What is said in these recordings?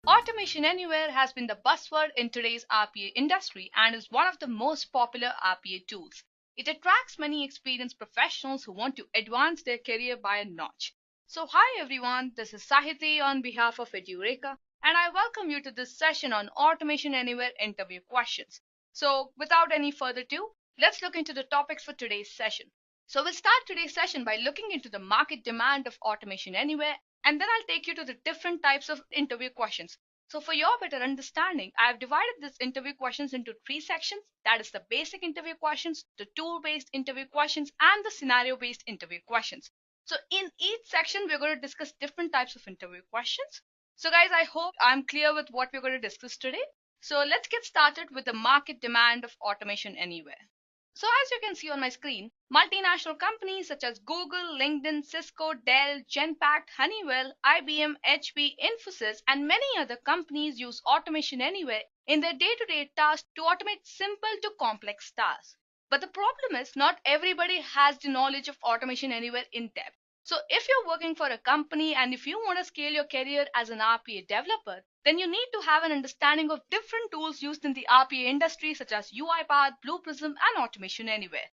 Automation anywhere has been the buzzword in today's RPA industry and is one of the most popular RPA tools. It attracts many experienced professionals who want to advance their career by a notch. So hi everyone, this is Sahiti on behalf of Edureka and I welcome you to this session on Automation Anywhere interview questions. So without any further ado, let's look into the topics for today's session. So we'll start today's session by looking into the market demand of Automation Anywhere, and then I'll take you to the different types of interview questions. So for your better understanding, I have divided this interview questions into three sections. That is the basic interview questions, the tool-based interview questions, and the scenario-based interview questions. So in each section, we're going to discuss different types of interview questions. So guys, I hope I'm clear with what we're going to discuss today. So let's get started with the market demand of Automation Anywhere. So as you can see on my screen, multinational companies such as Google, LinkedIn, Cisco, Dell, Genpact, Honeywell, IBM, HP, Infosys, and many other companies use Automation Anywhere in their day-to-day tasks to automate simple to complex tasks. But the problem is not everybody has the knowledge of Automation Anywhere in depth. So if you're working for a company and if you want to scale your career as an RPA developer, then you need to have an understanding of different tools used in the RPA industry such as UiPath, Blue Prism, and Automation Anywhere.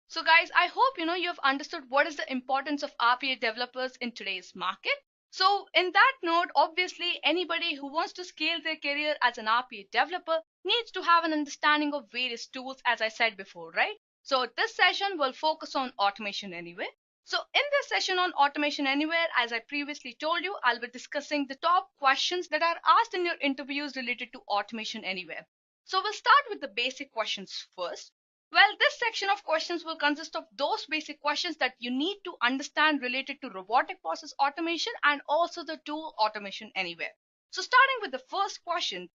So guys, I hope you have understood what is the importance of RPA developers in today's market. So in that note, obviously anybody who wants to scale their career as an RPA developer needs to have an understanding of various tools, as I said before, right? So this session will focus on Automation Anywhere. So in this session on Automation Anywhere, as I previously told you, I'll be discussing the top questions that are asked in your interviews related to Automation Anywhere. So we'll start with the basic questions first. Well, this section of questions will consist of those basic questions that you need to understand related to robotic process automation and also the tool Automation Anywhere. So starting with the first question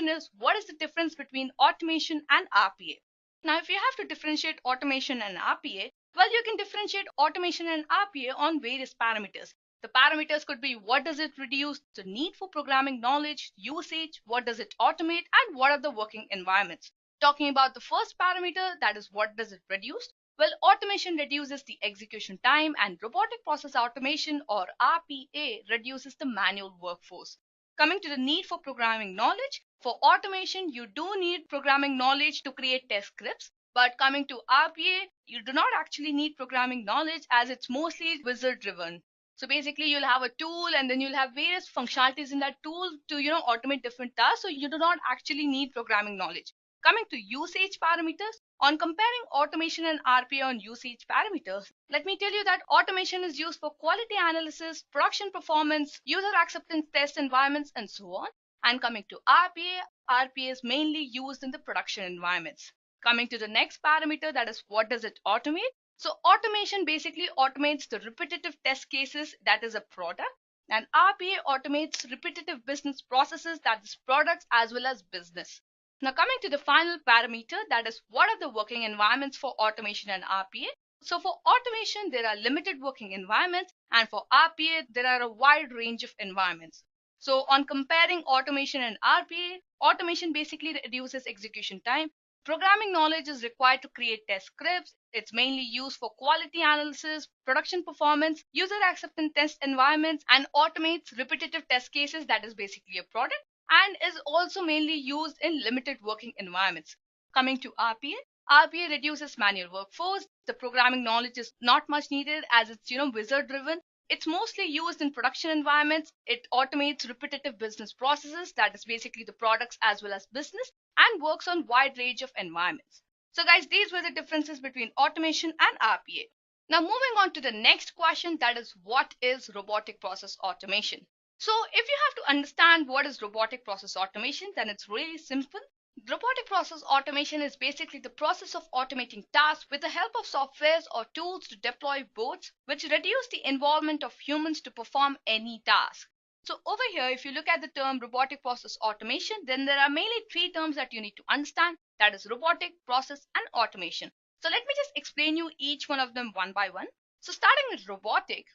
is, what is the difference between automation and RPA? Now, if you have to differentiate automation and RPA, well, you can differentiate automation and RPA on various parameters. The parameters could be what does it reduce, the need for programming knowledge, usage, what does it automate, and what are the working environments. Talking about the first parameter, that is what does it reduce? Well, automation reduces the execution time and robotic process automation or RPA reduces the manual workforce. Coming to the need for programming knowledge, for automation, you do need programming knowledge to create test scripts. But coming to RPA, you do not actually need programming knowledge as it's mostly wizard driven. So basically you'll have a tool and then you'll have various functionalities in that tool to automate different tasks. So you do not actually need programming knowledge. Coming to usage parameters, on comparing automation and RPA on usage parameters, let me tell you that automation is used for quality analysis, production performance, user acceptance test environments, and so on. And coming to RPA is mainly used in the production environments. Coming to the next parameter, that is what does it automate? So automation basically automates the repetitive test cases, that is a product, and RPA automates repetitive business processes, that is products as well as business. Now coming to the final parameter, that is what are the working environments for automation and RPA? So for automation, there are limited working environments, and for RPA, there are a wide range of environments. So on comparing automation and RPA, automation basically reduces execution time. Programming knowledge is required to create test scripts. It's mainly used for quality analysis, production performance, user acceptance test environments, and automates repetitive test cases, that is basically a product, and is also mainly used in limited working environments. Coming to RPA reduces manual workforce. The programming knowledge is not much needed as it's wizard driven. It's mostly used in production environments. It automates repetitive business processes, that is basically the products as well as business, and works on wide range of environments. So guys, these were the differences between automation and RPA. Now moving on to the next question, that is what is robotic process automation? So if you have to understand what is robotic process automation, then it's really simple. Robotic process automation is basically the process of automating tasks with the help of softwares or tools to deploy bots, which reduce the involvement of humans to perform any task. So over here, if you look at the term robotic process automation, then there are mainly three terms that you need to understand. That is robotic, process, and automation. So let me just explain you each one of them one by one. So starting with robotic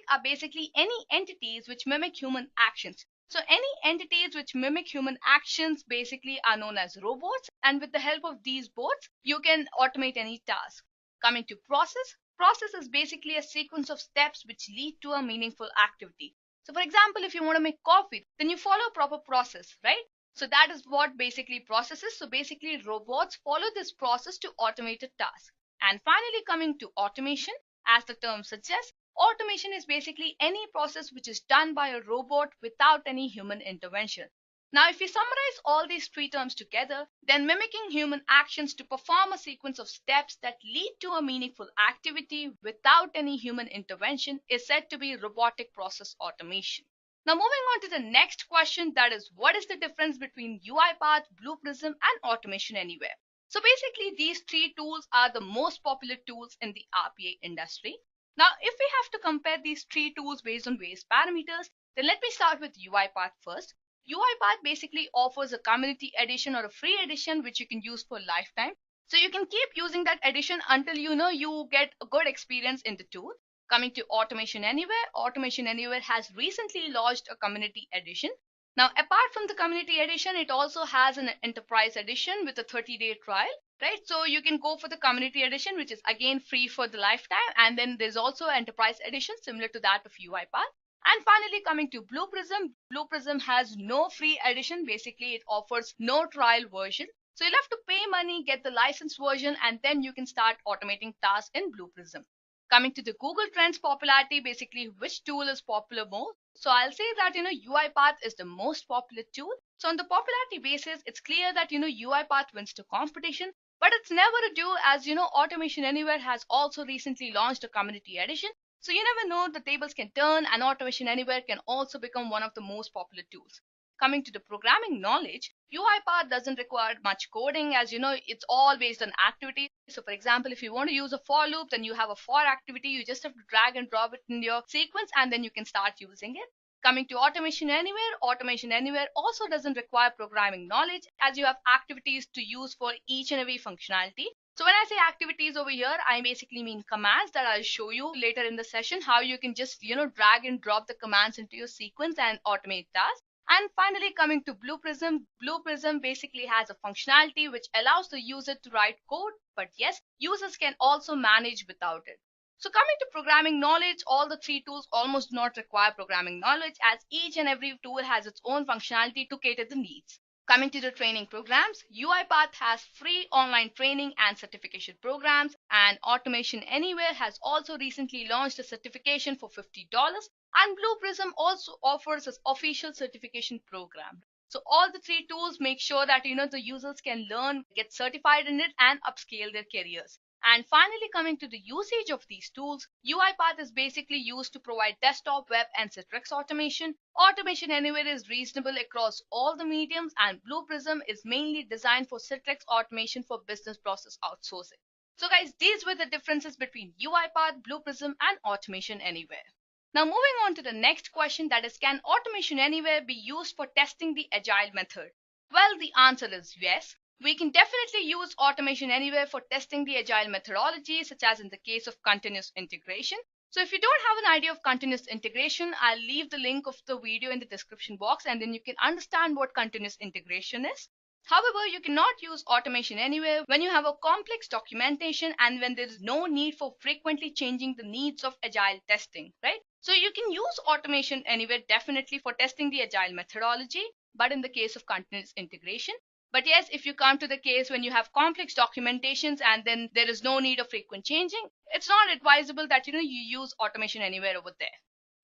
are basically any entities which mimic human actions. So any entities which mimic human actions basically are known as robots, and with the help of these bots, you can automate any task. Coming to process is basically a sequence of steps which lead to a meaningful activity. So for example, if you want to make coffee, then you follow a proper process, right? So that is what basically processes. So basically robots follow this process to automate a task. And finally coming to automation, as the term suggests, automation is basically any process which is done by a robot without any human intervention. Now, if we summarize all these three terms together, then mimicking human actions to perform a sequence of steps that lead to a meaningful activity without any human intervention is said to be robotic process automation. Now, moving on to the next question, that is, what is the difference between UiPath, Blue Prism, and Automation Anywhere? So basically, these three tools are the most popular tools in the RPA industry. Now, if we have to compare these three tools based on various parameters, then let me start with UiPath first. UiPath basically offers a community edition or a free edition which you can use for lifetime. So you can keep using that edition until you get a good experience in the tool. Coming to Automation Anywhere has recently launched a community edition. Now, apart from the community edition, it also has an enterprise edition with a 30-day trial, right? So you can go for the community edition, which is again free for the lifetime. And then there's also an enterprise edition similar to that of UiPath. And finally, coming to Blue Prism has no free edition. Basically, it offers no trial version. So you'll have to pay money, get the licensed version, and then you can start automating tasks in Blue Prism. Coming to the Google Trends popularity, basically which tool is popular more? So I'll say that UiPath is the most popular tool. So on the popularity basis, it's clear that UiPath wins the competition. But it's never a do, as Automation Anywhere has also recently launched a community edition. So you never know, the tables can turn, and Automation Anywhere can also become one of the most popular tools. Coming to the programming knowledge, UiPath doesn't require much coding, as it's all based on activity. So for example, if you want to use a for loop, then you have a for activity. You just have to drag and drop it in your sequence, and then you can start using it. Coming to Automation Anywhere also doesn't require programming knowledge, as you have activities to use for each and every functionality. So when I say activities over here, I basically mean commands that I'll show you later in the session, how you can just, drag and drop the commands into your sequence and automate tasks. And finally, coming to Blue Prism basically has a functionality which allows the user to write code, but yes, users can also manage without it. So coming to programming knowledge, all the three tools almost do not require programming knowledge, as each and every tool has its own functionality to cater the needs. Coming to the training programs, UiPath has free online training and certification programs, and Automation Anywhere has also recently launched a certification for $50, and Blue Prism also offers an official certification program. So all the three tools make sure that the users can learn, get certified in it, and upscale their careers. And finally, coming to the usage of these tools, UiPath is basically used to provide desktop, web, and Citrix automation. Automation Anywhere is reasonable across all the mediums, and Blue Prism is mainly designed for Citrix automation for business process outsourcing. So guys, these were the differences between UiPath, Blue Prism, and Automation Anywhere. Now moving on to the next question, that is, can Automation Anywhere be used for testing the agile method? Well, the answer is yes. We can definitely use Automation Anywhere for testing the agile methodology, such as in the case of continuous integration. So if you don't have an idea of continuous integration, I'll leave the link of the video in the description box, and then you can understand what continuous integration is. However, you cannot use Automation Anywhere when you have a complex documentation and when there is no need for frequently changing the needs of agile testing, right? So you can use Automation Anywhere definitely for testing the agile methodology, but in the case of continuous integration. But yes, if you come to the case when you have complex documentations and then there is no need of frequent changing, it's not advisable that you use Automation Anywhere over there.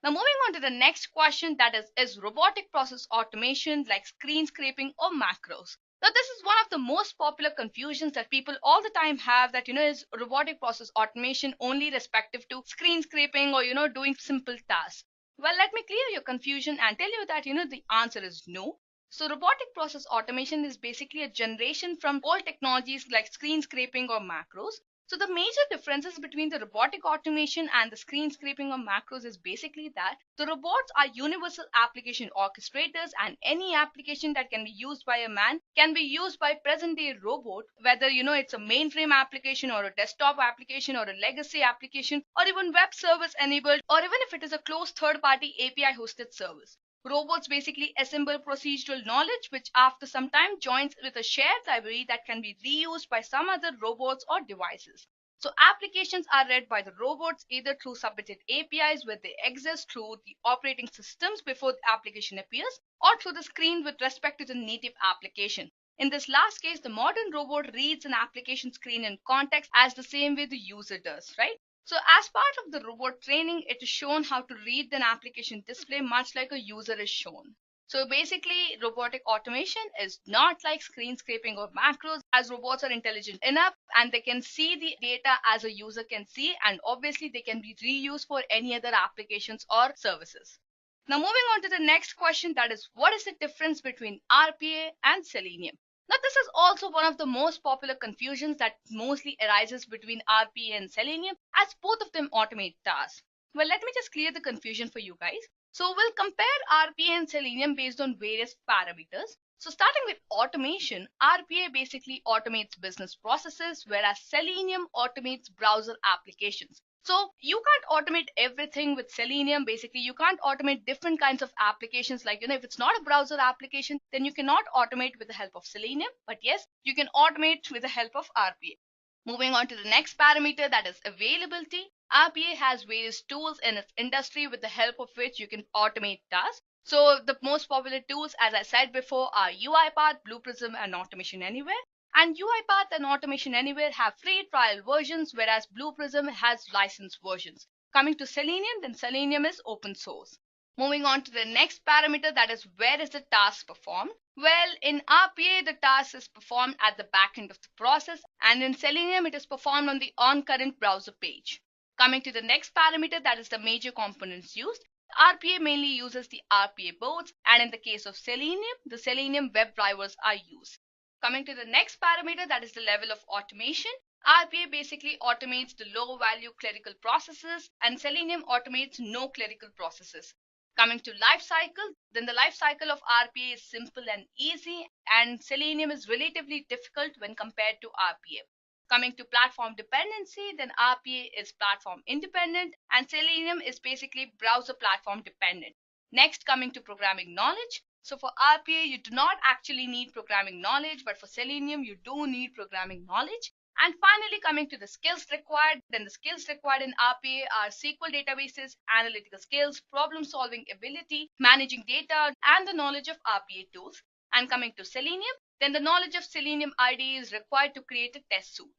Now moving on to the next question, that is robotic process automation like screen scraping or macros? Now this is one of the most popular confusions that people all the time have, that is robotic process automation only respective to screen scraping or doing simple tasks. Well, let me clear your confusion and tell you that the answer is no. So robotic process automation is basically a generation from old technologies like screen scraping or macros. So the major differences between the robotic automation and the screen scraping or macros is basically that the robots are universal application orchestrators, and any application that can be used by a man can be used by present day robot, whether it's a mainframe application or a desktop application or a legacy application or even web service enabled, or even if it is a closed third party API hosted service. Robots basically assemble procedural knowledge which after some time joins with a shared library that can be reused by some other robots or devices. So applications are read by the robots either through submitted APIs where they exist through the operating systems before the application appears, or through the screen with respect to the native application. In this last case, the modern robot reads an application screen in context as the same way the user does, right? So as part of the robot training, it is shown how to read an application display much like a user is shown. So basically, robotic automation is not like screen scraping or macros, as robots are intelligent enough and they can see the data as a user can see, and obviously they can be reused for any other applications or services. Now moving on to the next question, that is, what is the difference between RPA and Selenium? Now this is also one of the most popular confusions that mostly arises between RPA and Selenium, as both of them automate tasks. Well, let me just clear the confusion for you guys. So we'll compare RPA and Selenium based on various parameters. So starting with automation, RPA basically automates business processes, whereas Selenium automates browser applications. So you can't automate everything with Selenium. Basically, you can't automate different kinds of applications. Like, if it's not a browser application, then you cannot automate with the help of Selenium. But yes, you can automate with the help of RPA. Moving on to the next parameter, that is availability. RPA has various tools in its industry with the help of which you can automate tasks. So the most popular tools, as I said before, are UiPath, Blue Prism, and Automation Anywhere. And UiPath and Automation Anywhere have free trial versions, whereas Blue Prism has licensed versions. Coming to Selenium, then Selenium is open source. Moving on to the next parameter, that is, where is the task performed? Well, in RPA, the task is performed at the back end of the process, and in Selenium, it is performed on the on-current browser page. Coming to the next parameter, that is the major components used. RPA mainly uses the RPA boards, and in the case of Selenium, the Selenium web drivers are used. Coming to the next parameter, that is the level of automation. RPA basically automates the low value clerical processes, and Selenium automates no clerical processes. Coming to life cycle, then the life cycle of RPA is simple and easy, and Selenium is relatively difficult when compared to RPA. Coming to platform dependency, then RPA is platform independent and Selenium is basically browser platform dependent. Next, coming to programming knowledge. So for RPA, you do not actually need programming knowledge, but for Selenium, you do need programming knowledge. And finally, coming to the skills required, then the skills required in RPA are SQL databases, analytical skills, problem-solving ability, managing data, and the knowledge of RPA tools. And coming to Selenium, then the knowledge of Selenium IDE is required to create a test suite.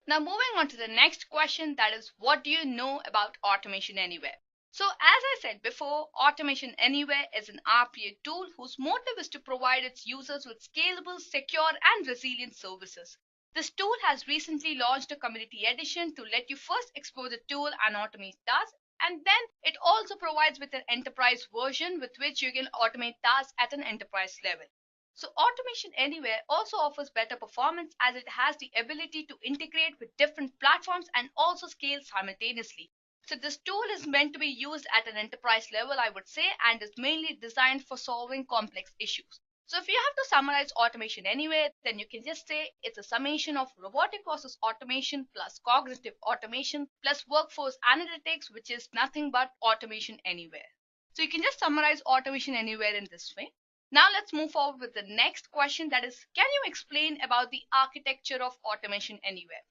Now moving on to the next question, that is, what do you know about Automation Anywhere? So as I said before, Automation Anywhere is an RPA tool whose motive is to provide its users with scalable, secure, and resilient services. This tool has recently launched a community edition to let you first explore the tool and automate tasks, and then it also provides with an enterprise version with which you can automate tasks at an enterprise level. So Automation Anywhere also offers better performance as it has the ability to integrate with different platforms and also scale simultaneously. So this tool is meant to be used at an enterprise level, I would say, and is mainly designed for solving complex issues. So if you have to summarize Automation Anywhere, then you can just say it's a summation of robotic process automation plus cognitive automation plus workforce analytics, which is nothing but Automation Anywhere. So you can just summarize Automation Anywhere in this way. Now let's move forward with the next question, that is, can you explain about the architecture of Automation Anywhere?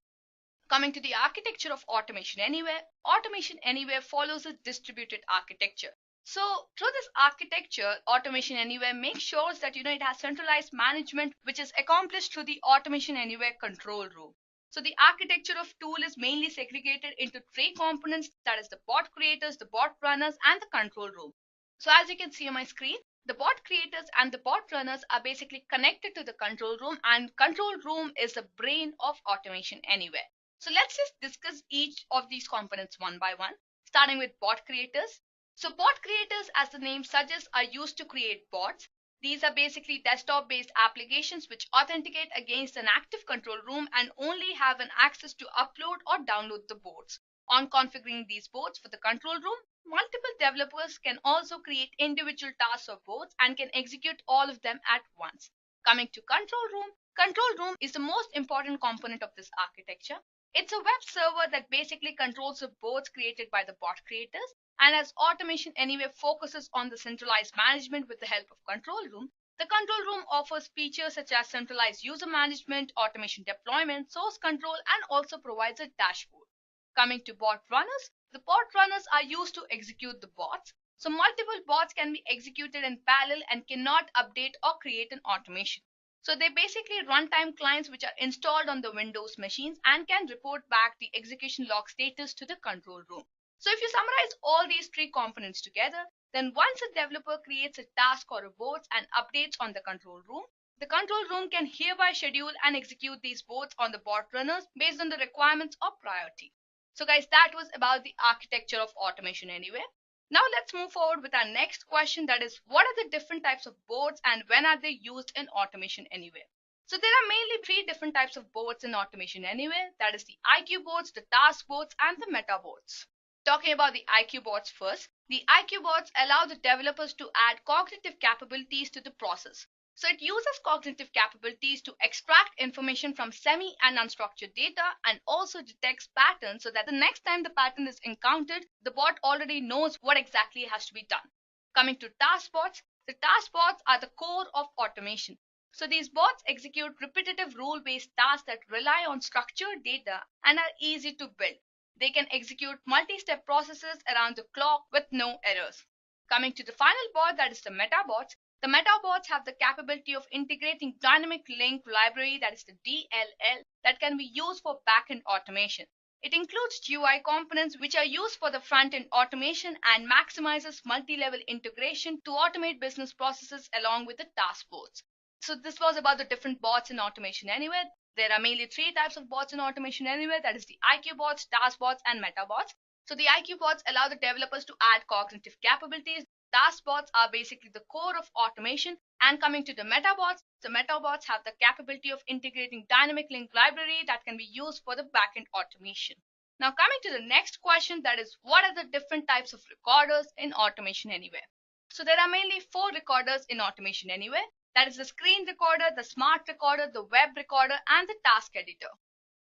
Coming to the architecture of Automation Anywhere follows a distributed architecture. So through this architecture, Automation Anywhere makes sure that it has centralized management, which is accomplished through the Automation Anywhere control room. So the architecture of tool is mainly segregated into three components, that is the bot creators, the bot runners, and the control room. So as you can see on my screen, the bot creators and the bot runners are basically connected to the control room, and control room is the brain of Automation Anywhere. So let's just discuss each of these components one by one, starting with bot creators. So bot creators, as the name suggests, are used to create bots. These are basically desktop-based applications which authenticate against an active control room and only have an access to upload or download the bots. On configuring these bots for the control room, multiple developers can also create individual tasks or bots and can execute all of them at once. Coming to control room is the most important component of this architecture. It's a web server that basically controls the bots created by the bot creators. And as Automation Anywhere focuses on the centralized management with the help of control room, The control room offers features such as centralized user management, automation deployment, source control, and also provides a dashboard. Coming to bot runners, the bot runners are used to execute the bots. So multiple bots can be executed in parallel and cannot update or create an automation. So they basically runtime clients which are installed on the Windows machines and can report back the execution log status to the control room. So if you summarize all these three components together, then once a developer creates a task or a bots and updates on the control room, the control room can hereby schedule and execute these bots on the bot runners based on the requirements or priority. So guys, that was about the architecture of Automation Anywhere. Now let's move forward with our next question, that is, what are the different types of bots and when are they used in Automation Anywhere? So there are mainly three different types of bots in Automation Anywhere, that is the IQ bots, the task bots, and the meta bots. Talking about the IQ bots first, the IQ bots allow the developers to add cognitive capabilities to the process. So it uses cognitive capabilities to extract information from semi and unstructured data and also detects patterns so that the next time the pattern is encountered, the bot already knows what exactly has to be done. Coming to task bots, the task bots are the core of automation. So these bots execute repetitive rule-based tasks that rely on structured data and are easy to build. They can execute multi-step processes around the clock with no errors. Coming to the final bot, that is the meta bots. The meta bots have the capability of integrating dynamic link library, that is the DLL, that can be used for backend automation. It includes GUI components which are used for the front-end automation and maximizes multi-level integration to automate business processes along with the task bots. So this was about the different bots in Automation Anywhere. There are mainly three types of bots in Automation Anywhere, that is the IQ bots, task bots, and meta bots. So the IQ bots allow the developers to add cognitive capabilities. Task bots are basically the core of automation. And coming to the meta bots have the capability of integrating dynamic link library that can be used for the backend automation. Now coming to the next question, that is, what are the different types of recorders in Automation Anywhere? So there are mainly four recorders in Automation Anywhere. That is the screen recorder, the smart recorder, the web recorder, and the task editor.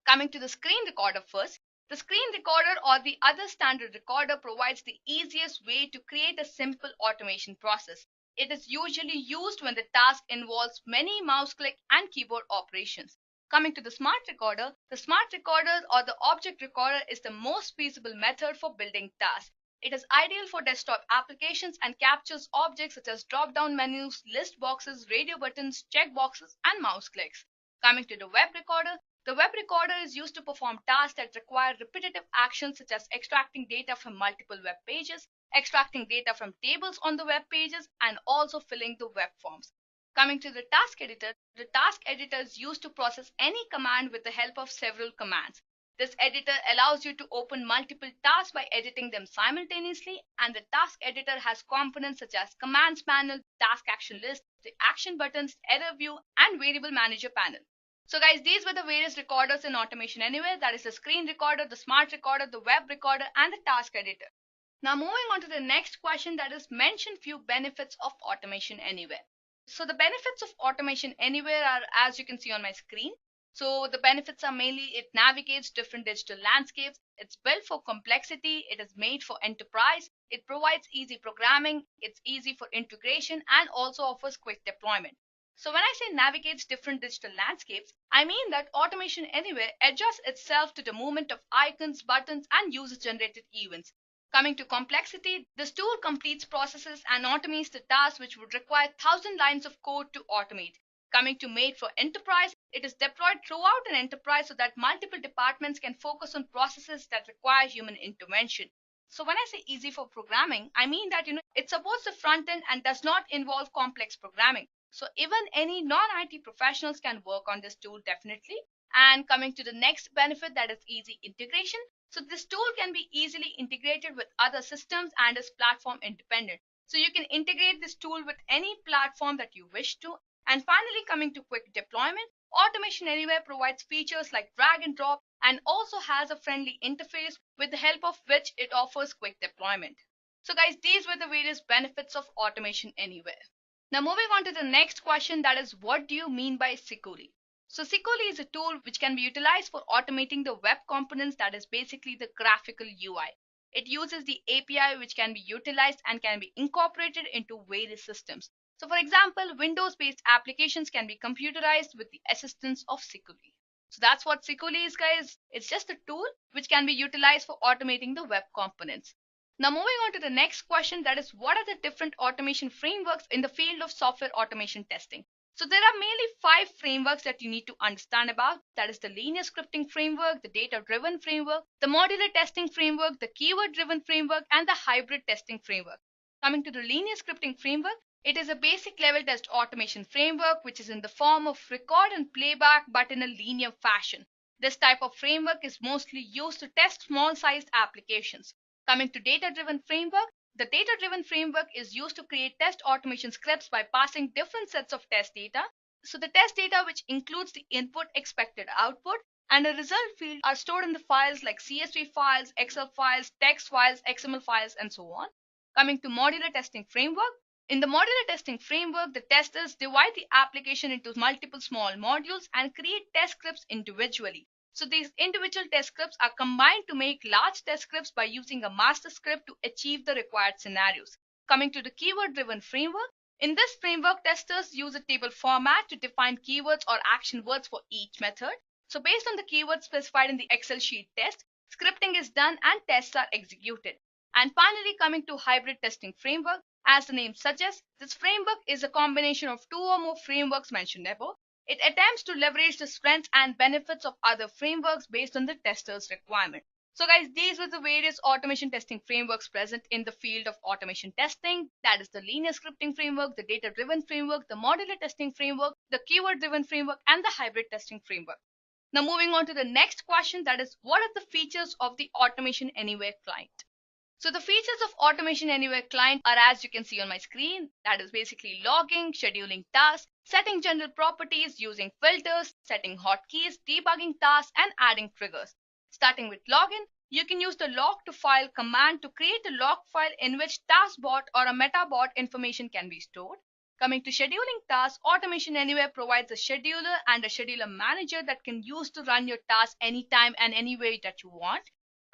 Coming to the screen recorder first, the screen recorder or the other standard recorder provides the easiest way to create a simple automation process. It is usually used when the task involves many mouse click and keyboard operations. Coming to the smart recorder or the object recorder is the most feasible method for building tasks. It is ideal for desktop applications and captures objects such as drop-down menus, list boxes, radio buttons, checkboxes, and mouse clicks. Coming to the web recorder, the web recorder is used to perform tasks that require repetitive actions such as extracting data from multiple web pages, extracting data from tables on the web pages, and also filling the web forms. Coming to the task editor is used to process any command with the help of several commands. This editor allows you to open multiple tasks by editing them simultaneously, and the task editor has components such as commands panel, task action list, the action buttons, error view, and variable manager panel. So guys, these were the various recorders in Automation Anywhere, that is the screen recorder, the smart recorder, the web recorder, and the task editor. Now moving on to the next question, that is, mention few benefits of Automation Anywhere. So the benefits of Automation Anywhere are, as you can see on my screen. So the benefits are mainly it navigates different digital landscapes, it's built for complexity, it is made for enterprise, it provides easy programming, it's easy for integration, and also offers quick deployment. So when I say navigates different digital landscapes, I mean that Automation Anywhere adjusts itself to the movement of icons, buttons, and user-generated events. Coming to complexity, this tool completes processes and automates the tasks which would require 1,000 lines of code to automate. Coming to made for enterprise, it is deployed throughout an enterprise so that multiple departments can focus on processes that require human intervention. So when I say easy for programming, I mean that it supports the front end and does not involve complex programming. So even any non-IT professionals can work on this tool definitely. And coming to the next benefit, that is easy integration. So this tool can be easily integrated with other systems and is platform independent. So you can integrate this tool with any platform that you wish to. And finally, coming to quick deployment, Automation Anywhere provides features like drag and drop and also has a friendly interface with the help of which it offers quick deployment. So guys, these were the various benefits of Automation Anywhere. Now moving on to the next question, that is, what do you mean by Sikuli? So Sikuli is a tool which can be utilized for automating the web components, that is basically the graphical UI. It uses the API which can be utilized and can be incorporated into various systems. So for example, Windows-based applications can be computerized with the assistance of 𝐶𝐶. So that's what 𝐶𝐶 is, guys. It's just a tool which can be utilized for automating the web components. Now moving on to the next question, that is, what are the different automation frameworks in the field of software automation testing? So there are mainly 5 frameworks that you need to understand about. That is the linear scripting framework, the data-driven framework, the modular testing framework, the keyword-driven framework, and the hybrid testing framework. Coming to the linear scripting framework, it is a basic level test automation framework which is in the form of record and playback but in a linear fashion. This type of framework is mostly used to test small-sized applications. Coming to data-driven framework, the data-driven framework is used to create test automation scripts by passing different sets of test data. So the test data, which includes the input, expected output, and a result field, are stored in the files like CSV files, Excel files, text files, XML files, and so on. Coming to modular testing framework, in the modular testing framework, the testers divide the application into multiple small modules and create test scripts individually. So these individual test scripts are combined to make large test scripts by using a master script to achieve the required scenarios. Coming to the keyword-driven framework, in this framework, testers use a table format to define keywords or action words for each method. So based on the keywords specified in the Excel sheet test, scripting is done and tests are executed. And finally, coming to hybrid testing framework, as the name suggests, this framework is a combination of 2 or more frameworks mentioned above. It attempts to leverage the strengths and benefits of other frameworks based on the tester's requirement. So guys, these were the various automation testing frameworks present in the field of automation testing. That is the linear scripting framework, the data-driven framework, the modular testing framework, the keyword-driven framework, and the hybrid testing framework. Now moving on to the next question, that is, what are the features of the Automation Anywhere client? So the features of Automation Anywhere client are, as you can see on my screen, that is basically logging, scheduling tasks, setting general properties, using filters, setting hotkeys, debugging tasks, and adding triggers. Starting with login, you can use the log to file command to create a log file in which taskbot or a metabot information can be stored. Coming to scheduling tasks, Automation Anywhere provides a scheduler and a scheduler manager that can use to run your tasks anytime and any way that you want.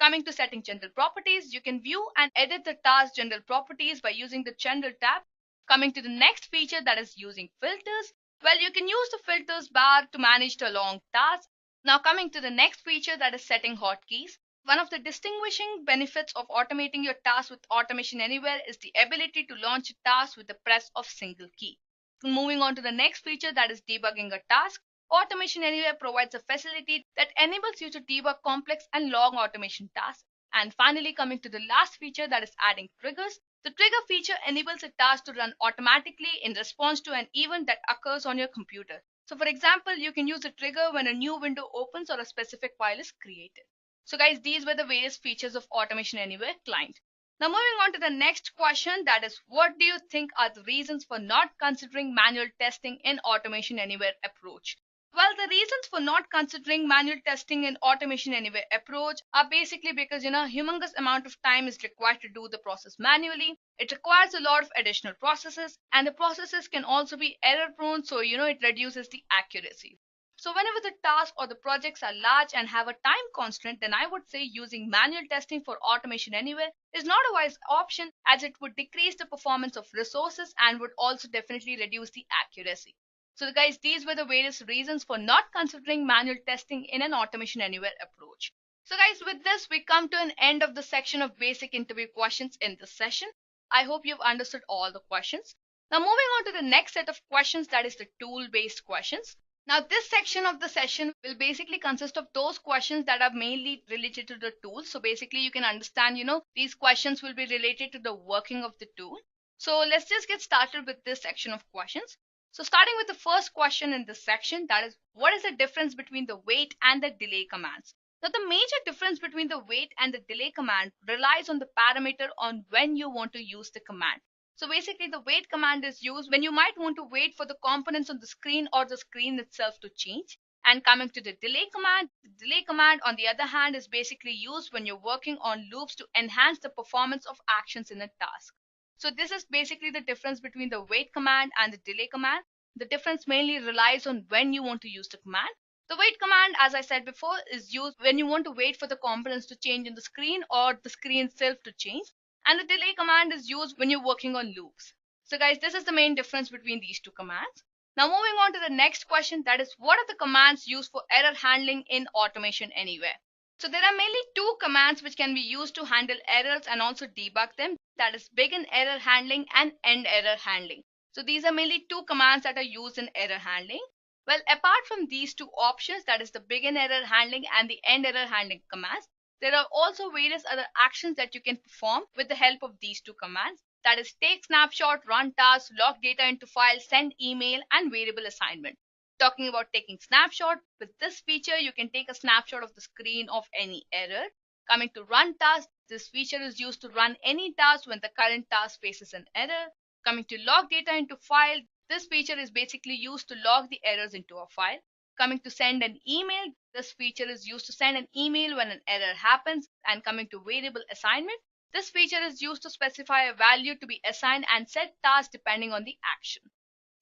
Coming to setting general properties, you can view and edit the task general properties by using the general tab. Coming to the next feature, that is using filters. Well, you can use the filters bar to manage the long tasks. Now coming to the next feature, that is setting hotkeys. One of the distinguishing benefits of automating your tasks with Automation Anywhere is the ability to launch a task with the press of single key. Moving on to the next feature, that is debugging a task. Automation Anywhere provides a facility that enables you to debug complex and long automation tasks. And finally, coming to the last feature, that is adding triggers. The trigger feature enables a task to run automatically in response to an event that occurs on your computer. So for example, you can use a trigger when a new window opens or a specific file is created. So guys, these were the various features of Automation Anywhere client. Now moving on to the next question, that is, what do you think are the reasons for not considering manual testing in Automation Anywhere approach? Well, the reasons for not considering manual testing in Automation Anywhere approach are basically because, humongous amount of time is required to do the process manually. It requires a lot of additional processes, and the processes can also be error prone, so, it reduces the accuracy. So whenever the task or the projects are large and have a time constraint, then I would say using manual testing for Automation Anywhere is not a wise option, as it would decrease the performance of resources and would also definitely reduce the accuracy. So guys, these were the various reasons for not considering manual testing in an Automation Anywhere approach. So guys, with this, we come to an end of the section of basic interview questions in this session. I hope you've understood all the questions. Now moving on to the next set of questions, that is the tool-based questions. Now this section of the session will basically consist of those questions that are mainly related to the tool. So basically you can understand, these questions will be related to the working of the tool. So let's just get started with this section of questions. So starting with the first question in this section, that is, what is the difference between the wait and the delay commands? Now the major difference between the wait and the delay command relies on the parameter on when you want to use the command. So basically the wait command is used when you might want to wait for the components on the screen or the screen itself to change. And coming to the delay command on the other hand is basically used when you're working on loops to enhance the performance of actions in a task. So this is basically the difference between the wait command and the delay command. The difference mainly relies on when you want to use the command. The wait command, as I said before, is used when you want to wait for the components to change in the screen or the screen itself to change. And the delay command is used when you're working on loops. So guys, this is the main difference between these two commands. Now moving on to the next question, that is, what are the commands used for error handling in Automation Anywhere? So there are mainly two commands which can be used to handle errors and also debug them. That is begin error handling and end error handling. So these are mainly two commands that are used in error handling. Well, apart from these two options, that is the begin error handling and the end error handling commands, there are also various other actions that you can perform with the help of these two commands. That is take snapshot, run task, log data into file, send email, and variable assignment. Talking about taking snapshot, with this feature you can take a snapshot of the screen of any error. Coming to run task, this feature is used to run any task when the current task faces an error. Coming to log data into file, this feature is basically used to log the errors into a file. Coming to send an email, this feature is used to send an email when an error happens. And coming to variable assignment, this feature is used to specify a value to be assigned and set tasks depending on the action.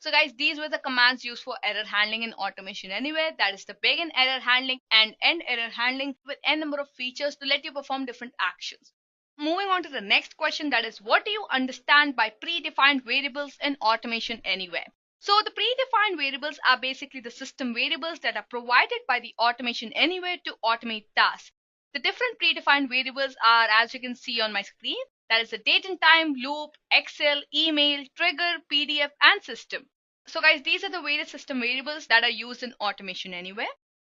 So guys, these were the commands used for error handling in Automation Anywhere. That is the begin error handling and end error handling with n number of features to let you perform different actions. Moving on to the next question, that is, what do you understand by predefined variables in Automation Anywhere? So the predefined variables are basically the system variables that are provided by the Automation Anywhere to automate tasks. The different predefined variables are, as you can see on my screen, that is the date and time, loop, Excel, email, trigger, PDF, and system. So guys, these are the various system variables that are used in Automation Anywhere.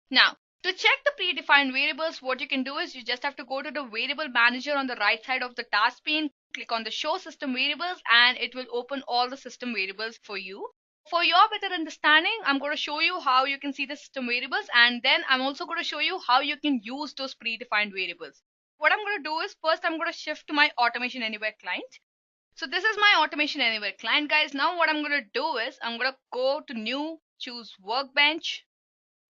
Now, to check the predefined variables, what you can do is you just have to go to the variable manager on the right side of the task pane, click on the show system variables, and it will open all the system variables for you. For your better understanding, I'm going to show you how you can see the system variables, and then I'm also going to show you how you can use those predefined variables. What I'm going to do is first I'm going to shift to my Automation Anywhere client. So this is my Automation Anywhere client, guys. Now what I'm going to do is I'm going to go to new, choose workbench.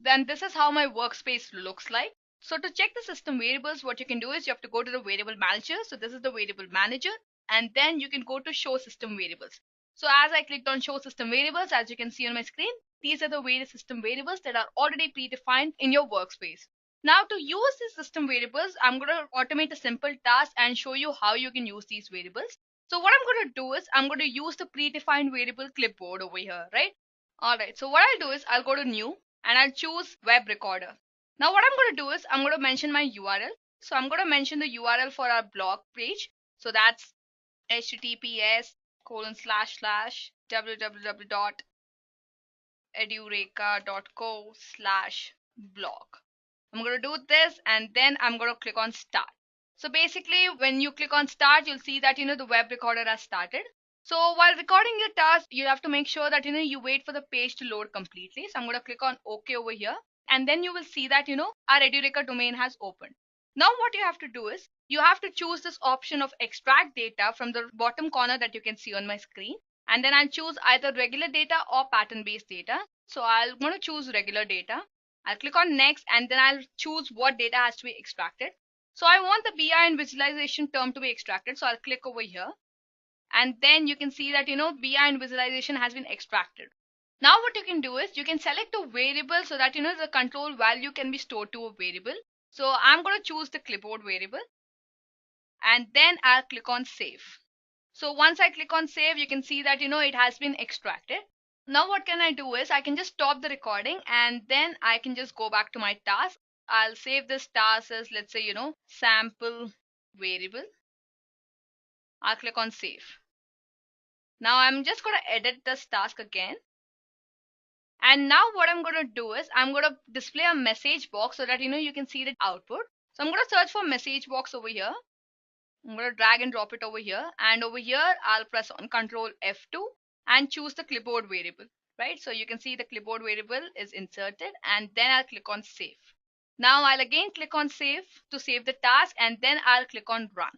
Then this is how my workspace looks like. So to check the system variables, what you can do is you have to go to the variable manager. So this is the variable manager, and then you can go to show system variables. So as I clicked on show system variables, as you can see on my screen, these are the various system variables that are already predefined in your workspace. Now to use these system variables, I'm going to automate a simple task and show you how you can use these variables. So what I'm going to do is I'm going to use the predefined variable clipboard over here, right? Alright, so what I'll do is I'll go to new and I'll choose web recorder. Now what I'm going to do is I'm going to mention my URL. So I'm going to mention the URL for our blog page. So that's https://www.edureka.co/blog. I'm going to do this and then I'm going to click on start. So basically when you click on start, you'll see that the web recorder has started. So while recording your task, you have to make sure that you wait for the page to load completely. So I'm going to click on OK over here, and then you will see that our Edureka domain has opened. Now what you have to do is you have to choose this option of extract data from the bottom corner that you can see on my screen, and then I'll choose either regular data or pattern based data. So I'm going to choose regular data. I'll click on next, and then I'll choose what data has to be extracted. So I want the BI and visualization term to be extracted, so I'll click over here. And then you can see that BI and visualization has been extracted. Now what you can do is you can select a variable so that the control value can be stored to a variable. So I'm going to choose the clipboard variable, and then I'll click on save. So once I click on save, you can see that it has been extracted. Now what can I do is I can just stop the recording, and then I can just go back to my task. I'll save this task as, let's say, sample variable. I'll click on save. Now I'm just going to edit this task again. And now what I'm going to do is I'm going to display a message box so that you can see the output. So I'm going to search for message box over here. I'm going to drag and drop it over here, and over here I'll press on Control F2 and choose the clipboard variable, right? So you can see the clipboard variable is inserted, and then I'll click on save. Now I'll again click on save to save the task, and then I'll click on run.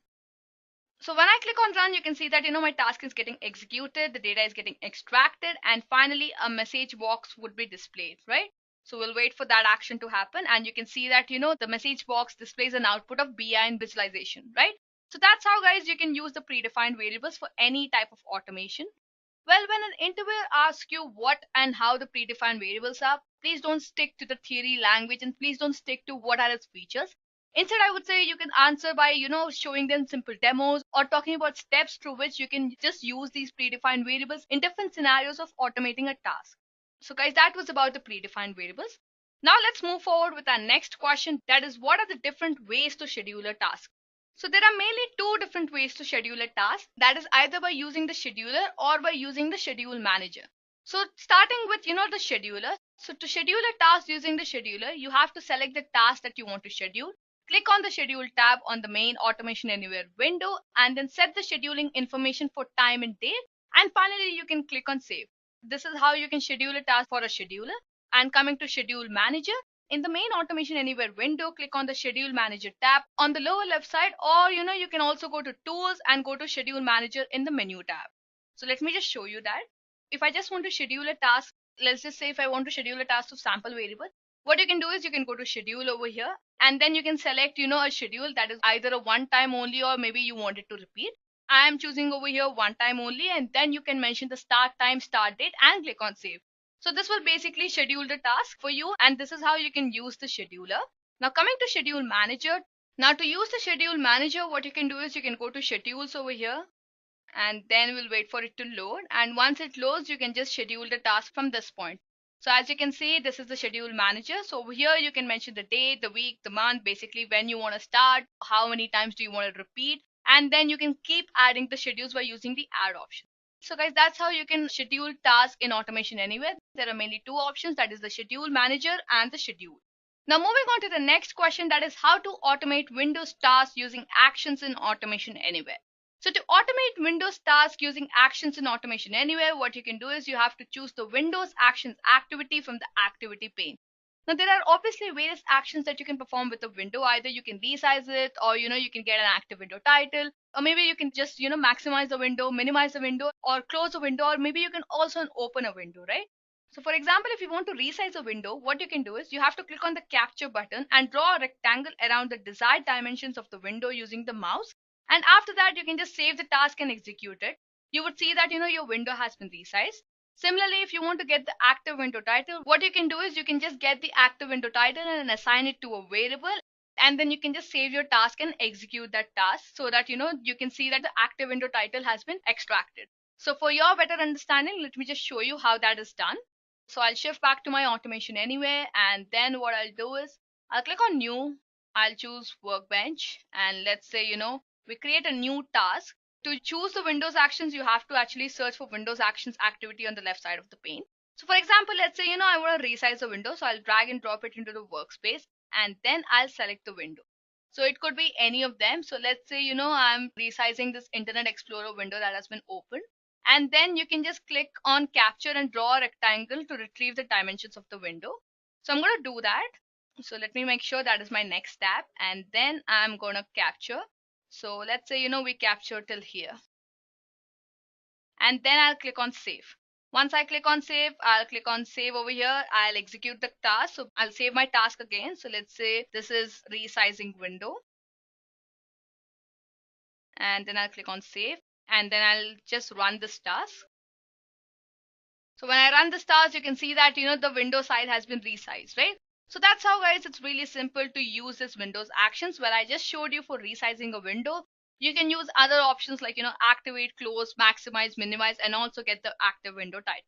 So when I click on run, you can see that my task is getting executed, the data is getting extracted, and finally a message box would be displayed, right? So we'll wait for that action to happen, and you can see that the message box displays an output of BI and visualization, right? So that's how, guys, you can use the predefined variables for any type of automation. Well, when an interviewer asks you what and how the predefined variables are, please don't stick to the theory language, and please don't stick to what are its features. Instead, I would say you can answer by, showing them simple demos or talking about steps through which you can just use these predefined variables in different scenarios of automating a task. So guys, that was about the predefined variables. Now let's move forward with our next question. That is, what are the different ways to schedule a task? So there are mainly two different ways to schedule a task. That is either by using the scheduler or by using the schedule manager. So starting with, the scheduler. So to schedule a task using the scheduler, you have to select the task that you want to schedule. Click on the schedule tab on the main Automation Anywhere window and then set the scheduling information for time and date. And finally, you can click on save. This is how you can schedule a task for a scheduler. And coming to schedule manager, in the main Automation Anywhere window, click on the schedule manager tab on the lower left side, or you can also go to tools and go to schedule manager in the menu tab. So let me just show you that. If I just want to schedule a task, let's just say if I want to schedule a task of sample variable, what you can do is you can go to schedule over here and then you can select a schedule that is either a one time only or maybe you want it to repeat. I am choosing over here one time only, and then you can mention the start time, start date, and click on save. So this will basically schedule the task for you, and this is how you can use the scheduler. Now coming to schedule manager. Now to use the schedule manager, what you can do is you can go to schedules over here and then we'll wait for it to load, and once it loads you can just schedule the task from this point. So as you can see, this is the schedule manager. So over here you can mention the day, the week, the month, basically when you want to start, how many times do you want to repeat, and then you can keep adding the schedules by using the add option. So guys, that's how you can schedule tasks in Automation Anywhere. There are mainly two options, that is the schedule manager and the schedule. Now moving on to the next question, that is how to automate Windows tasks using actions in Automation Anywhere. So to automate Windows tasks using actions in Automation Anywhere, what you can do is you have to choose the Windows Actions activity from the activity pane. Now there are obviously various actions that you can perform with the window. Either you can resize it, or you can get an active window title, or maybe you can just maximize the window, minimize the window, or close the window, or maybe you can also open a window, right? So for example, if you want to resize a window, what you can do is you have to click on the capture button and draw a rectangle around the desired dimensions of the window using the mouse. And after that, you can just save the task and execute it. You would see that your window has been resized. Similarly, if you want to get the active window title, what you can do is you can just get the active window title and assign it to a variable, and then you can just save your task and execute that task so that you can see that the active window title has been extracted. So for your better understanding, let me just show you how that is done. So I'll shift back to my Automation Anywhere, and then what I'll do is I'll click on new. I'll choose workbench, and let's say we create a new task. To choose the Windows actions, you have to actually search for Windows actions activity on the left side of the pane. So for example, let's say I want to resize the window, so I'll drag and drop it into the workspace and then I'll select the window. So it could be any of them. So let's say I'm resizing this Internet Explorer window that has been opened, and then you can just click on capture and draw a rectangle to retrieve the dimensions of the window. So I'm going to do that. So let me make sure that is my next step, and then I'm going to capture. So let's say we capture till here, and then I'll click on save. Once I click on save, I'll click on save over here. I'll execute the task. So I'll save my task again. So let's say this is resizing window, and then I'll click on save, and then I'll just run this task. So when I run this task, you can see that the window side has been resized, right? So that's how, guys, it's really simple to use this Windows actions. Where I just showed you for resizing a window, you can use other options like activate, close, maximize, minimize, and also get the active window title.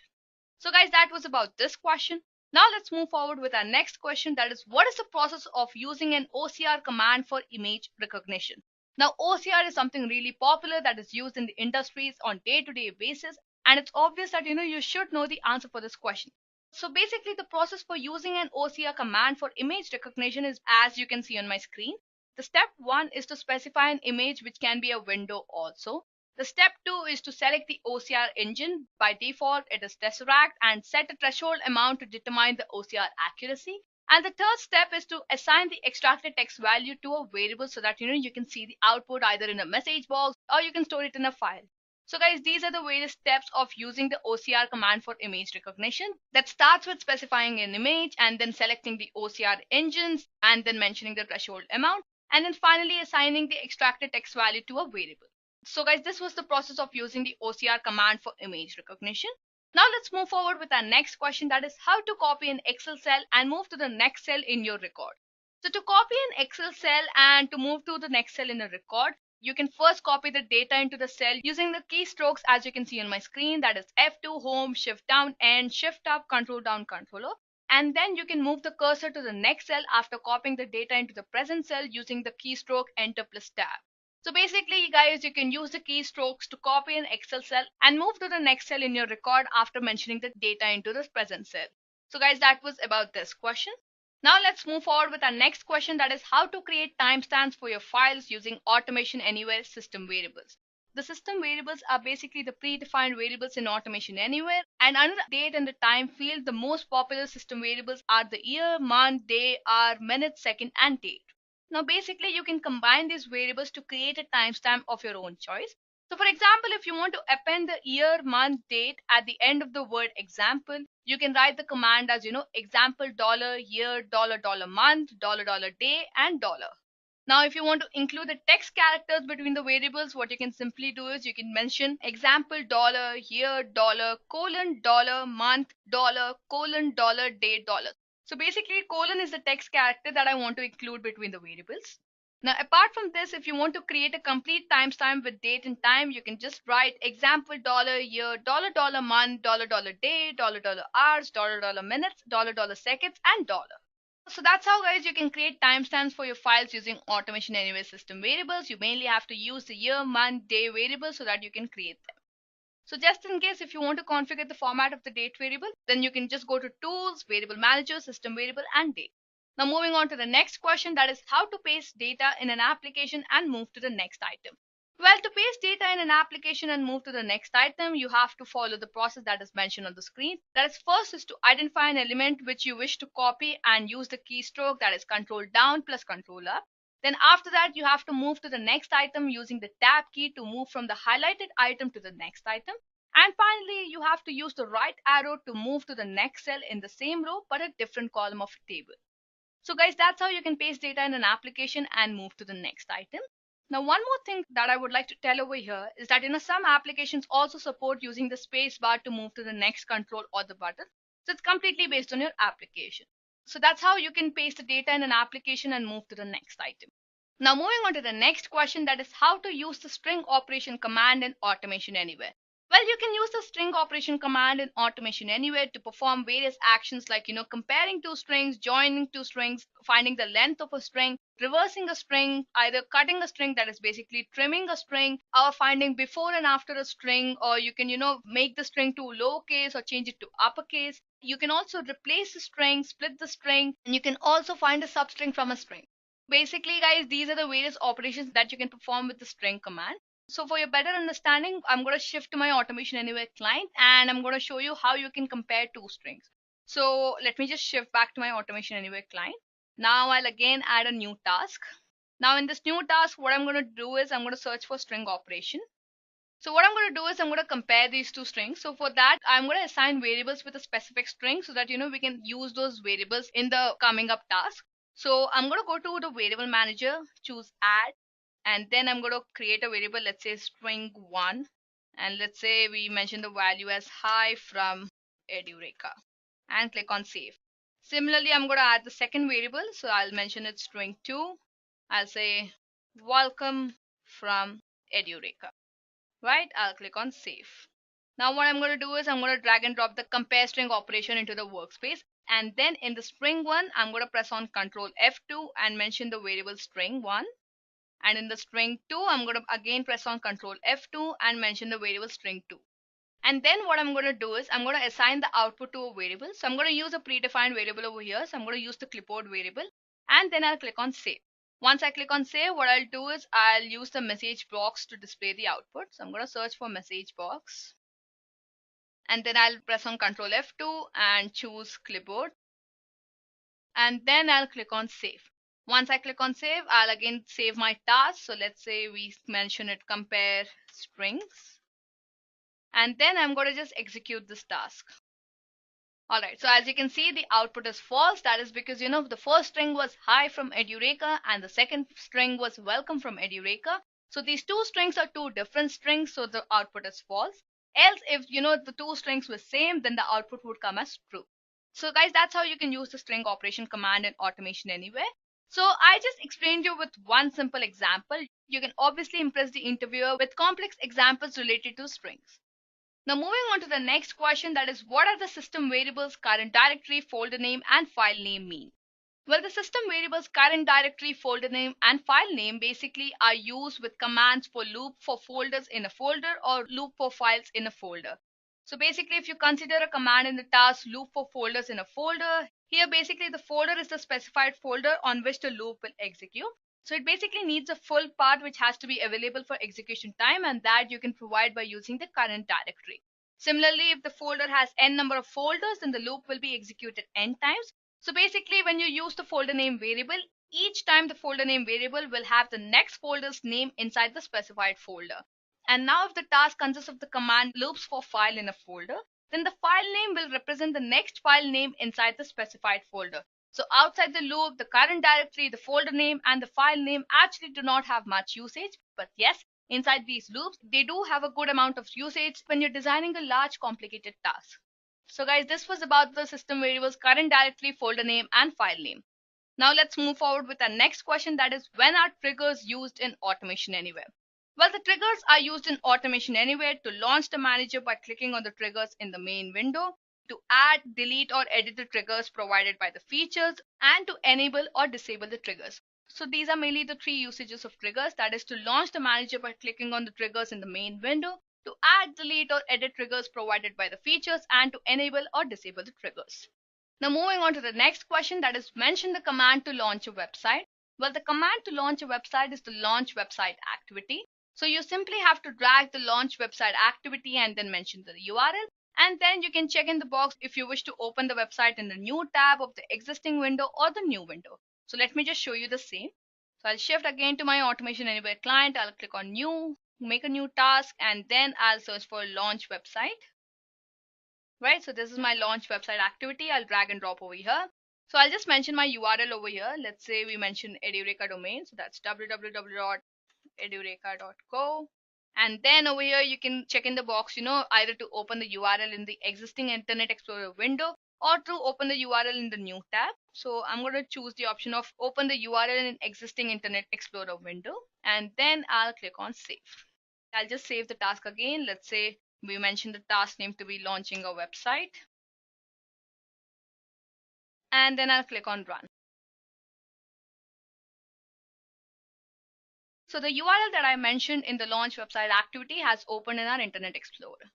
So guys, that was about this question. Now let's move forward with our next question, that is what is the process of using an OCR command for image recognition? Now OCR is something really popular that is used in the industries on day-to-day basis, and it's obvious that you should know the answer for this question. So basically the process for using an OCR command for image recognition is as you can see on my screen. The step 1 is to specify an image which can be a window also. The step 2 is to select the OCR engine. By default it is Tesseract, and set a threshold amount to determine the OCR accuracy. And the third step is to assign the extracted text value to a variable so that you can see the output either in a message box or you can store it in a file. So guys, these are the various steps of using the OCR command for image recognition. That starts with specifying an image and then selecting the OCR engines and then mentioning the threshold amount, and then finally assigning the extracted text value to a variable. So guys, this was the process of using the OCR command for image recognition. Now let's move forward with our next question, that is how to copy an Excel cell and move to the next cell in your record. So to copy an Excel cell and to move to the next cell in a record, you can first copy the data into the cell using the keystrokes as you can see on my screen, that is F2, home, shift down, end, shift up, control down, control up. And then you can move the cursor to the next cell after copying the data into the present cell using the keystroke enter plus tab. So basically guys, you can use the keystrokes to copy an Excel cell and move to the next cell in your record after mentioning the data into the present cell. So guys, that was about this question. Now let's move forward with our next question, that is how to create timestamps for your files using Automation Anywhere system variables. The system variables are basically the predefined variables in Automation Anywhere, and under the date and the time field, the most popular system variables are the year, month, day, hour, minute, second, and date. Now basically you can combine these variables to create a timestamp of your own choice. So for example, if you want to append the year, month, date at the end of the word example, you can write the command as example $year, $month, $day, and $. Now if you want to include the text characters between the variables, what you can simply do is you can mention example $year, colon, month, colon, day, $. So basically colon is the text character that I want to include between the variables. Now apart from this, if you want to create a complete timestamp with date and time, you can just write example $year, month, day, hours, minutes, seconds, and $. So that's how guys you can create timestamps for your files using Automation Anywhere system variables. You mainly have to use the year, month, day variables so that you can create them. So just in case if you want to configure the format of the date variable, then you can just go to Tools, Variable Manager, System Variable, and Date. Now moving on to the next question, that is how to paste data in an application and move to the next item. Well, to paste data in an application and move to the next item, you have to follow the process that is mentioned on the screen. That is, first is to identify an element which you wish to copy and use the keystroke, that is Control down plus Control up. Then after that, you have to move to the next item using the tab key to move from the highlighted item to the next item. And finally, you have to use the right arrow to move to the next cell in the same row but a different column of a table. So guys, that's how you can paste data in an application and move to the next item. Now one more thing that I would like to tell over here is that some applications also support using the space bar to move to the next control or the button. So it's completely based on your application. So that's how you can paste the data in an application and move to the next item. Now moving on to the next question, that is how to use the string operation command in Automation Anywhere. Well, you can use the string operation command in Automation Anywhere to perform various actions like, comparing two strings, joining two strings, finding the length of a string, reversing a string, either cutting a string, that is basically trimming a string, or finding before and after a string, or you can, make the string to lowercase or change it to uppercase. You can also replace the string, split the string, and you can also find a substring from a string. Basically, guys, these are the various operations that you can perform with the string command. So for your better understanding, I'm going to shift to my Automation Anywhere client and I'm going to show you how you can compare two strings. So let me just shift back to my Automation Anywhere client. Now I'll again add a new task. Now in this new task, what I'm going to do is I'm going to search for string operation. So what I'm going to do is I'm going to compare these two strings. So for that, I'm going to assign variables with a specific string so that, we can use those variables in the coming up task. So I'm going to go to the variable manager, choose add. And then I'm going to create a variable, let's say string1, and let's say we mention the value as hi from Edureka and click on save. Similarly, I'm going to add the second variable, so I'll mention it string2. I'll say welcome from Edureka, right? I'll click on save. Now what I'm going to do is I'm going to drag and drop the compare string operation into the workspace, and then in the string1 I'm going to press on Control F2 and mention the variable string1. And in the string 2, I'm going to again press on Control F2 and mention the variable string 2. And then what I'm going to do is I'm going to assign the output to a variable. So I'm going to use a predefined variable over here. So I'm going to use the clipboard variable and then I'll click on save. Once I click on save, what I'll do is I'll use the message box to display the output. So I'm going to search for message box. And then I'll press on Control F2 and choose clipboard. And then I'll click on save. Once I click on save, I'll again save my task. So let's say we mention it compare strings. And then I'm going to just execute this task. Alright, so as you can see, the output is false. That is because, the first string was hi from Edureka and the second string was welcome from Edureka. So these two strings are two different strings, so the output is false. Else, if, the two strings were same, then the output would come as true. So guys, that's how you can use the string operation command in Automation Anywhere. So I just explained you with one simple example. You can obviously impress the interviewer with complex examples related to strings. Now moving on to the next question, that is, what are the system variables current directory, folder name and file name mean? Well, the system variables current directory, folder name and file name basically are used with commands for loop for folders in a folder or loop for files in a folder. So basically, if you consider a command in the task loop for folders in a folder, here basically the folder is the specified folder on which the loop will execute. So it basically needs a full path which has to be available for execution time, and that you can provide by using the current directory. Similarly, if the folder has n number of folders, then the loop will be executed n times. So basically, when you use the folder name variable, each time the folder name variable will have the next folder's name inside the specified folder. And now if the task consists of the command loops for file in a folder, then the file name will represent the next file name inside the specified folder. So outside the loop, the current directory, the folder name and the file name actually do not have much usage. But yes, inside these loops, they do have a good amount of usage when you're designing a large complicated task. So guys, this was about the system variables current directory, folder name and file name. Now let's move forward with our next question, that is, when are triggers used in Automation Anywhere? Well, the triggers are used in Automation Anywhere to launch the manager by clicking on the triggers in the main window, to add, delete or edit the triggers provided by the features, and to enable or disable the triggers. So these are mainly the three usages of triggers, that is to launch the manager by clicking on the triggers in the main window, to add, delete or edit triggers provided by the features, and to enable or disable the triggers. Now moving on to the next question, that is, mention the command to launch a website. Well, the command to launch a website is the launch website activity. So you simply have to drag the launch website activity and then mention the URL. And then you can check in the box if you wish to open the website in the new tab of the existing window or the new window. So let me just show you the same. So I'll shift again to my Automation Anywhere client. I'll click on new, make a new task, and then I'll search for launch website. Right, so this is my launch website activity. I'll drag and drop over here. So I'll just mention my URL over here. Let's say we mention Edureka domain. So that's www.edureka.co. And then over here, you can check in the box, either to open the URL in the existing Internet Explorer window or to open the URL in the new tab. So I'm going to choose the option of open the URL in existing Internet Explorer window. And then I'll click on save. I'll just save the task again. Let's say we mentioned the task name to be launching a website. And then I'll click on run. So the URL that I mentioned in the launch website activity has opened in our Internet Explorer.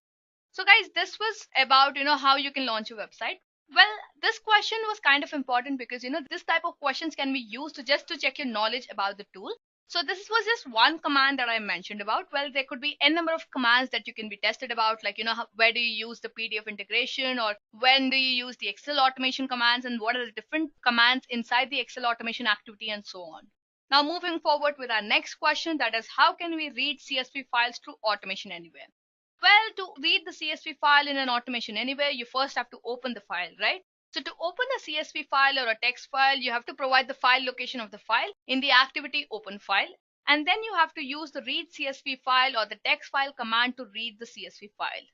So guys, this was about, how you can launch a website. Well, this question was kind of important because, this type of questions can be used to check your knowledge about the tool. So this was just one command that I mentioned about. Well, there could be n number of commands that you can be tested about, like, where do you use the PDF integration, or when do you use the Excel automation commands, and what are the different commands inside the Excel automation activity, and so on. Now moving forward with our next question, that is, how can we read CSV files through Automation Anywhere? Well, to read the CSV file in an Automation Anywhere, you first have to open the file, right? So to open a CSV file or a text file, you have to provide the file location of the file in the activity open file. And then you have to use the read CSV file or the text file command to read the CSV file.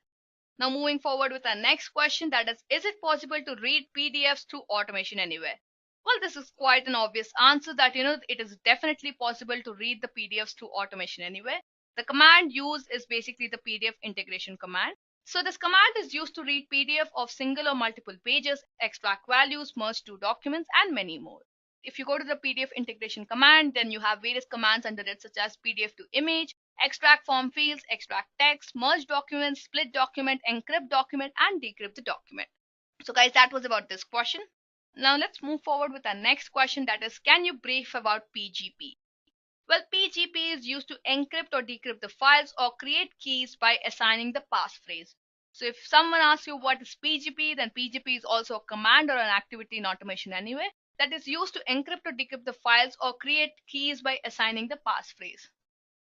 Now moving forward with our next question, that is it possible to read PDFs through Automation Anywhere? Well, this is quite an obvious answer that, it is definitely possible to read the PDFs through Automation Anywhere. The command used is basically the PDF integration command. So this command is used to read PDF of single or multiple pages, extract values, merge two documents, and many more. If you go to the PDF integration command, then you have various commands under it, such as PDF to image, extract form fields, extract text, merge documents, split document, encrypt document, and decrypt the document. So guys, that was about this question. Now let's move forward with our next question, that is, can you brief about PGP? Well, PGP is used to encrypt or decrypt the files or create keys by assigning the passphrase. So if someone asks you what is PGP, then PGP is also a command or an activity in Automation Anywhere that is used to encrypt or decrypt the files or create keys by assigning the passphrase.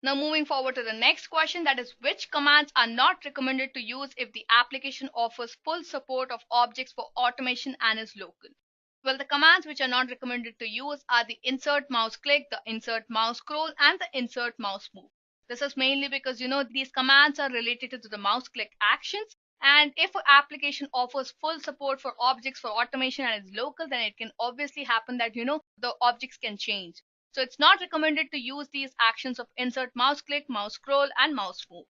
Now moving forward to the next question, that is, which commands are not recommended to use if the application offers full support of objects for automation and is local? Well, the commands which are not recommended to use are the insert mouse click, the insert mouse scroll, and the insert mouse move. This is mainly because, these commands are related to the mouse click actions, And if an application offers full support for objects for automation and is local, then it can obviously happen that the objects can change. So it's not recommended to use these actions of insert mouse click, mouse scroll, and mouse move.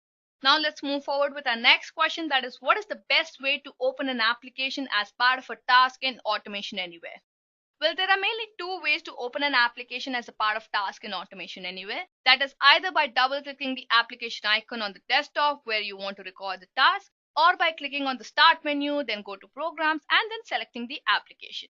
Now let's move forward with our next question, that is, what is the best way to open an application as part of a task in Automation Anywhere? Well, there are mainly two ways to open an application as a part of task in Automation Anywhere. That is either by double clicking the application icon on the desktop where you want to record the task, or by clicking on the start menu, then go to programs and then selecting the application.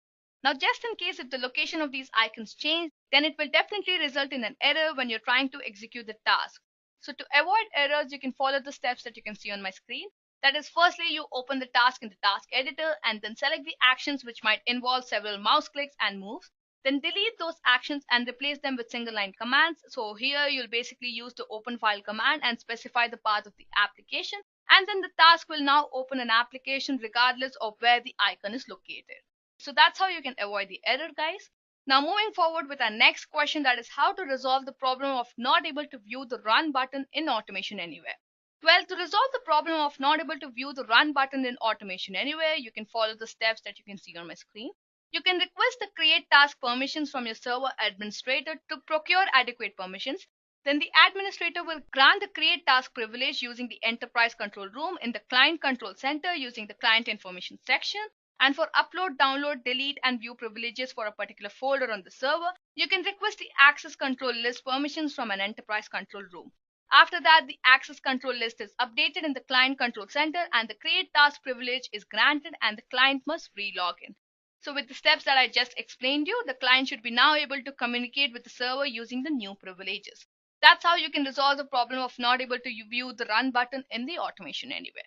Now, just in case if the location of these icons change, then it will definitely result in an error when you're trying to execute the task. So to avoid errors, you can follow the steps that you can see on my screen. That is, firstly, you open the task in the task editor and then select the actions which might involve several mouse clicks and moves. Then delete those actions and replace them with single line commands. So here you'll basically use the open file command and specify the path of the application. And then the task will now open an application regardless of where the icon is located. So that's how you can avoid the error, guys. Now moving forward with our next question, that is how to resolve the problem of not able to view the run button in Automation Anywhere. Well, to resolve the problem of not able to view the run button in Automation Anywhere, you can follow the steps that you can see on my screen. You can request the create task permissions from your server administrator to procure adequate permissions. Then the administrator will grant the create task privilege using the enterprise control room in the client control center using the client information section. And for upload, download, delete, and view privileges for a particular folder on the server, you can request the access control list permissions from an enterprise control room. After that, the access control list is updated in the client control center and the create task privilege is granted and the client must re-log in. So with the steps that I just explained you, the client should be now able to communicate with the server using the new privileges. That's how you can resolve the problem of not able to view the run button in the Automation Anywhere.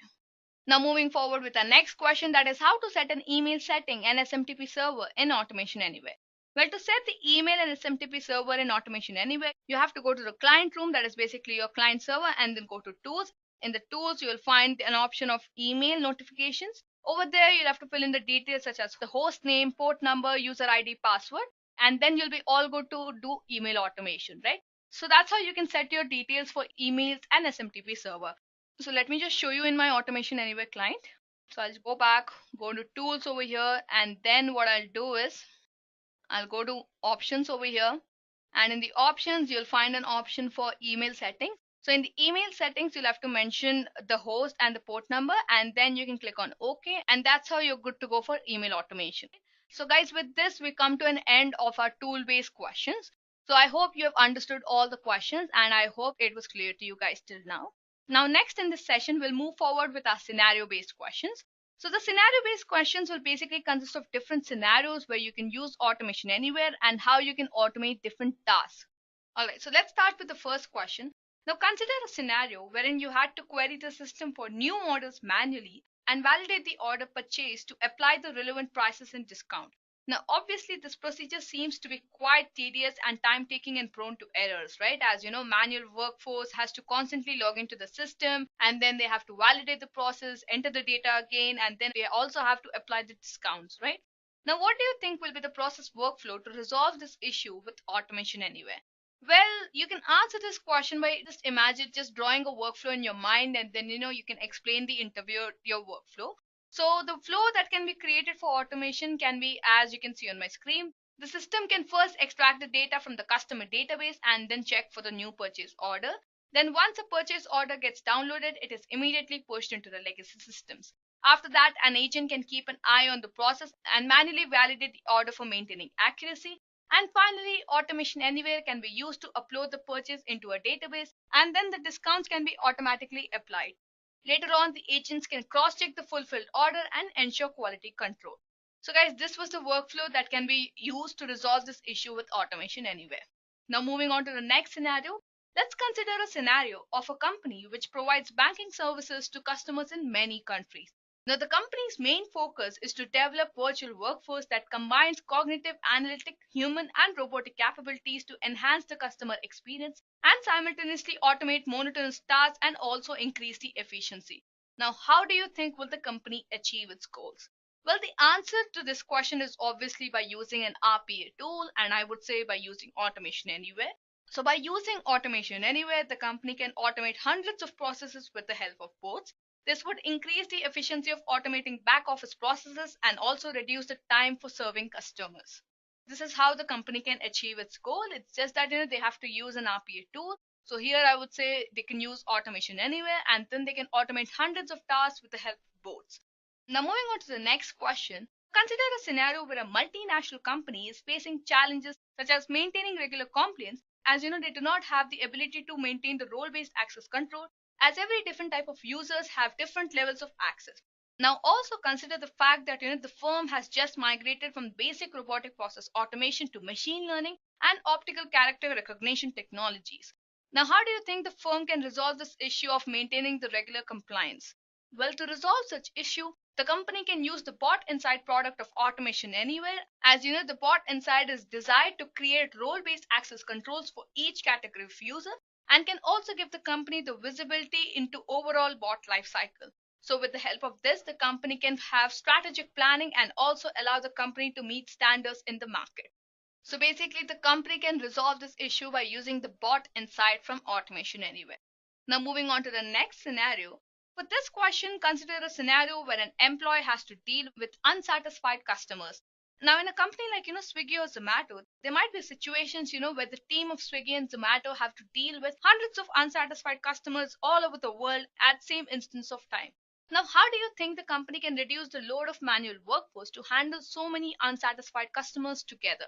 Now moving forward with our next question, that is how to set an email setting and SMTP server in Automation Anywhere. Well, to set the email and SMTP server in Automation Anywhere, you have to go to the client room, that is basically your client server, and then go to tools. In the tools, you will find an option of email notifications. Over there, you'll have to fill in the details such as the host name, port number, user ID, password, and then you'll be all good to do email automation, right? So that's how you can set your details for emails and SMTP server. So let me just show you in my Automation Anywhere client. So I'll just go back, go to tools over here, and then what I'll do is I'll go to options over here, and in the options you'll find an option for email settings. So in the email settings you'll have to mention the host and the port number, and then you can click on OK, and that's how you're good to go for email automation. So guys, with this we come to an end of our tool based questions. So I hope you have understood all the questions and I hope it was clear to you guys till now. Now next in this session we'll move forward with our scenario based questions. So the scenario-based questions will basically consist of different scenarios where you can use Automation Anywhere and how you can automate different tasks. Alright, so let's start with the first question. Now consider a scenario wherein you had to query the system for new models manually and validate the order purchased to apply the relevant prices and discount. Now obviously this procedure seems to be quite tedious and time taking and prone to errors, right? As you know, manual workforce has to constantly log into the system and then they have to validate the process, enter the data again, and then they also have to apply the discounts, right? Now what do you think will be the process workflow to resolve this issue with Automation Anywhere? Well, you can answer this question by just drawing a workflow in your mind, and then you can explain the interviewer your workflow. So the flow that can be created for automation can be, as you can see on my screen, the system can first extract the data from the customer database and then check for the new purchase order. Then once a purchase order gets downloaded, it is immediately pushed into the legacy systems. After that, an agent can keep an eye on the process and manually validate the order for maintaining accuracy. And finally, Automation Anywhere can be used to upload the purchase into a database, and then the discounts can be automatically applied. Later on, the agents can cross-check the fulfilled order and ensure quality control. So guys, this was the workflow that can be used to resolve this issue with Automation Anywhere. Now moving on to the next scenario, let's consider a scenario of a company which provides banking services to customers in many countries. Now the company's main focus is to develop virtual workforce that combines cognitive, analytic, human and robotic capabilities to enhance the customer experience and simultaneously automate monotonous tasks and also increase the efficiency. Now, how do you think will the company achieve its goals? Well, the answer to this question is obviously by using an RPA tool, and I would say by using Automation Anywhere. So by using Automation Anywhere, the company can automate hundreds of processes with the help of bots. This would increase the efficiency of automating back office processes and also reduce the time for serving customers. This is how the company can achieve its goal. It's just that they have to use an RPA tool. So here I would say they can use automation anywhere, and then they can automate hundreds of tasks with the help of bots. Now moving on to the next question. Consider a scenario where a multinational company is facing challenges such as maintaining regular compliance, as they do not have the ability to maintain the role-based access control, as every different type of users have different levels of access. Now also consider the fact that the firm has just migrated from basic robotic process automation to machine learning and optical character recognition technologies. Now how do you think the firm can resolve this issue of maintaining the regular compliance? Well, to resolve such issue, the company can use the bot inside product of automation anywhere, as the bot inside is designed to create role-based access controls for each category of user and can also give the company the visibility into overall bot lifecycle. So with the help of this, the company can have strategic planning and also allow the company to meet standards in the market. So basically, the company can resolve this issue by using the bot inside from automation anywhere. Now moving on to the next scenario. For this question, consider a scenario where an employee has to deal with unsatisfied customers. Now, in a company like Swiggy or Zomato, there might be situations where the team of Swiggy and Zomato have to deal with hundreds of unsatisfied customers all over the world at same instance of time. Now, how do you think the company can reduce the load of manual workforce to handle so many unsatisfied customers together?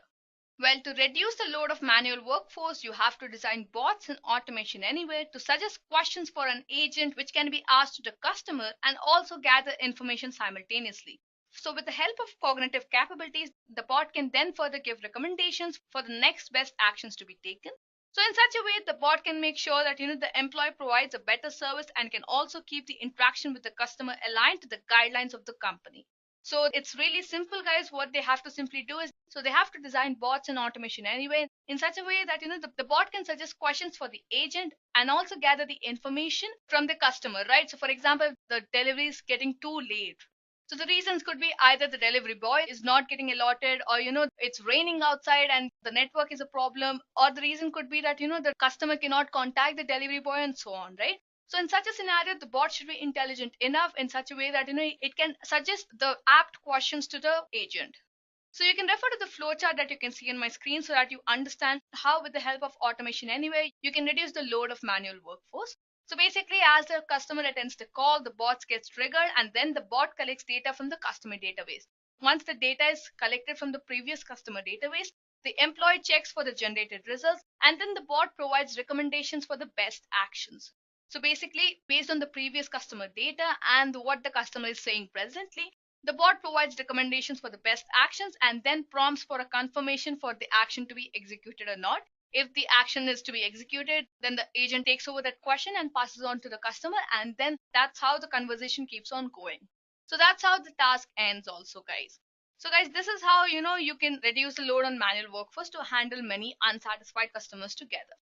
Well, to reduce the load of manual workforce, you have to design bots and automation anywhere to suggest questions for an agent which can be asked to the customer and also gather information simultaneously. So with the help of cognitive capabilities, the bot can then further give recommendations for the next best actions to be taken. So in such a way, the bot can make sure that the employee provides a better service and can also keep the interaction with the customer aligned to the guidelines of the company. So it's really simple, guys. What they have to simply do is, so they have to design bots and automation anyway in such a way that the bot can suggest questions for the agent and also gather the information from the customer, right? So for example, the delivery is getting too late. So the reasons could be either the delivery boy is not getting allotted, or it's raining outside and the network is a problem, or the reason could be that the customer cannot contact the delivery boy and so on, right? So in such a scenario, the bot should be intelligent enough in such a way that it can suggest the apt questions to the agent. So you can refer to the flowchart that you can see on my screen so that you understand how with the help of automation anyway, you can reduce the load of manual workforce. So basically, as the customer attends the call, the bot gets triggered and then the bot collects data from the customer database. Once the data is collected from the previous customer database, the employee checks for the generated results and then the bot provides recommendations for the best actions. So basically, based on the previous customer data and what the customer is saying presently, the bot provides recommendations for the best actions and then prompts for a confirmation for the action to be executed or not. If the action is to be executed, then the agent takes over that question and passes on to the customer, and then that's how the conversation keeps on going. So that's how the task ends also, guys. So guys, this is how you can reduce the load on manual workforce to handle many unsatisfied customers together.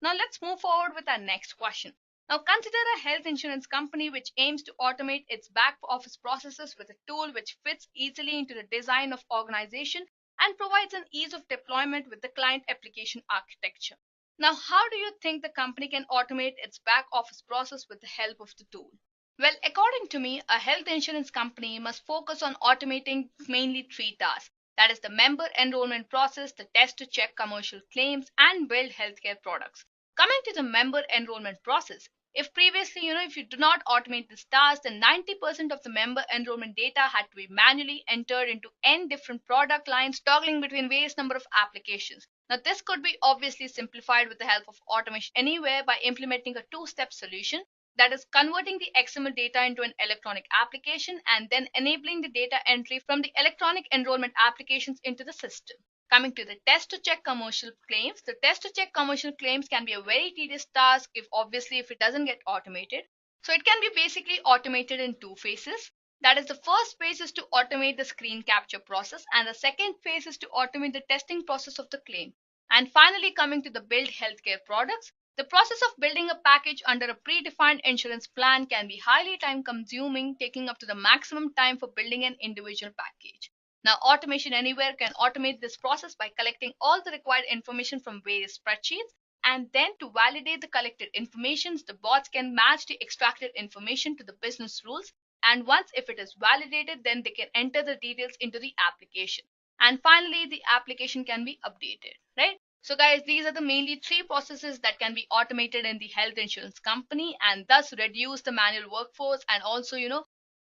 Now let's move forward with our next question. Now consider a health insurance company which aims to automate its back office processes with a tool which fits easily into the design of organization and provides an ease of deployment with the client application architecture. Now, how do you think the company can automate its back office process with the help of the tool? Well, according to me, a health insurance company must focus on automating mainly three tasks. That is the member enrollment process, the test to check commercial claims, and build healthcare products. Coming to the member enrollment process, if previously, if you do not automate this task, then 90% of the member enrollment data had to be manually entered into n different product lines, toggling between various number of applications. Now, this could be obviously simplified with the help of automation anywhere by implementing a two-step solution, that is converting the XML data into an electronic application and then enabling the data entry from the electronic enrollment applications into the system. Coming to the test to check commercial claims, the test to check commercial claims can be a very tedious task if it doesn't get automated. So it can be basically automated in two phases. That is, the first phase is to automate the screen capture process and the second phase is to automate the testing process of the claim. And finally, coming to the build healthcare products, the process of building a package under a predefined insurance plan can be highly time consuming, taking up to the maximum time for building an individual package. Now, Automation Anywhere can automate this process by collecting all the required information from various spreadsheets And then to validate the collected information, the bots can match the extracted information to the business rules. And once if it is validated, then they can enter the details into the application. And finally, the application can be updated, right? So guys, these are the mainly three processes that can be automated in the health insurance company and thus reduce the manual workforce and also,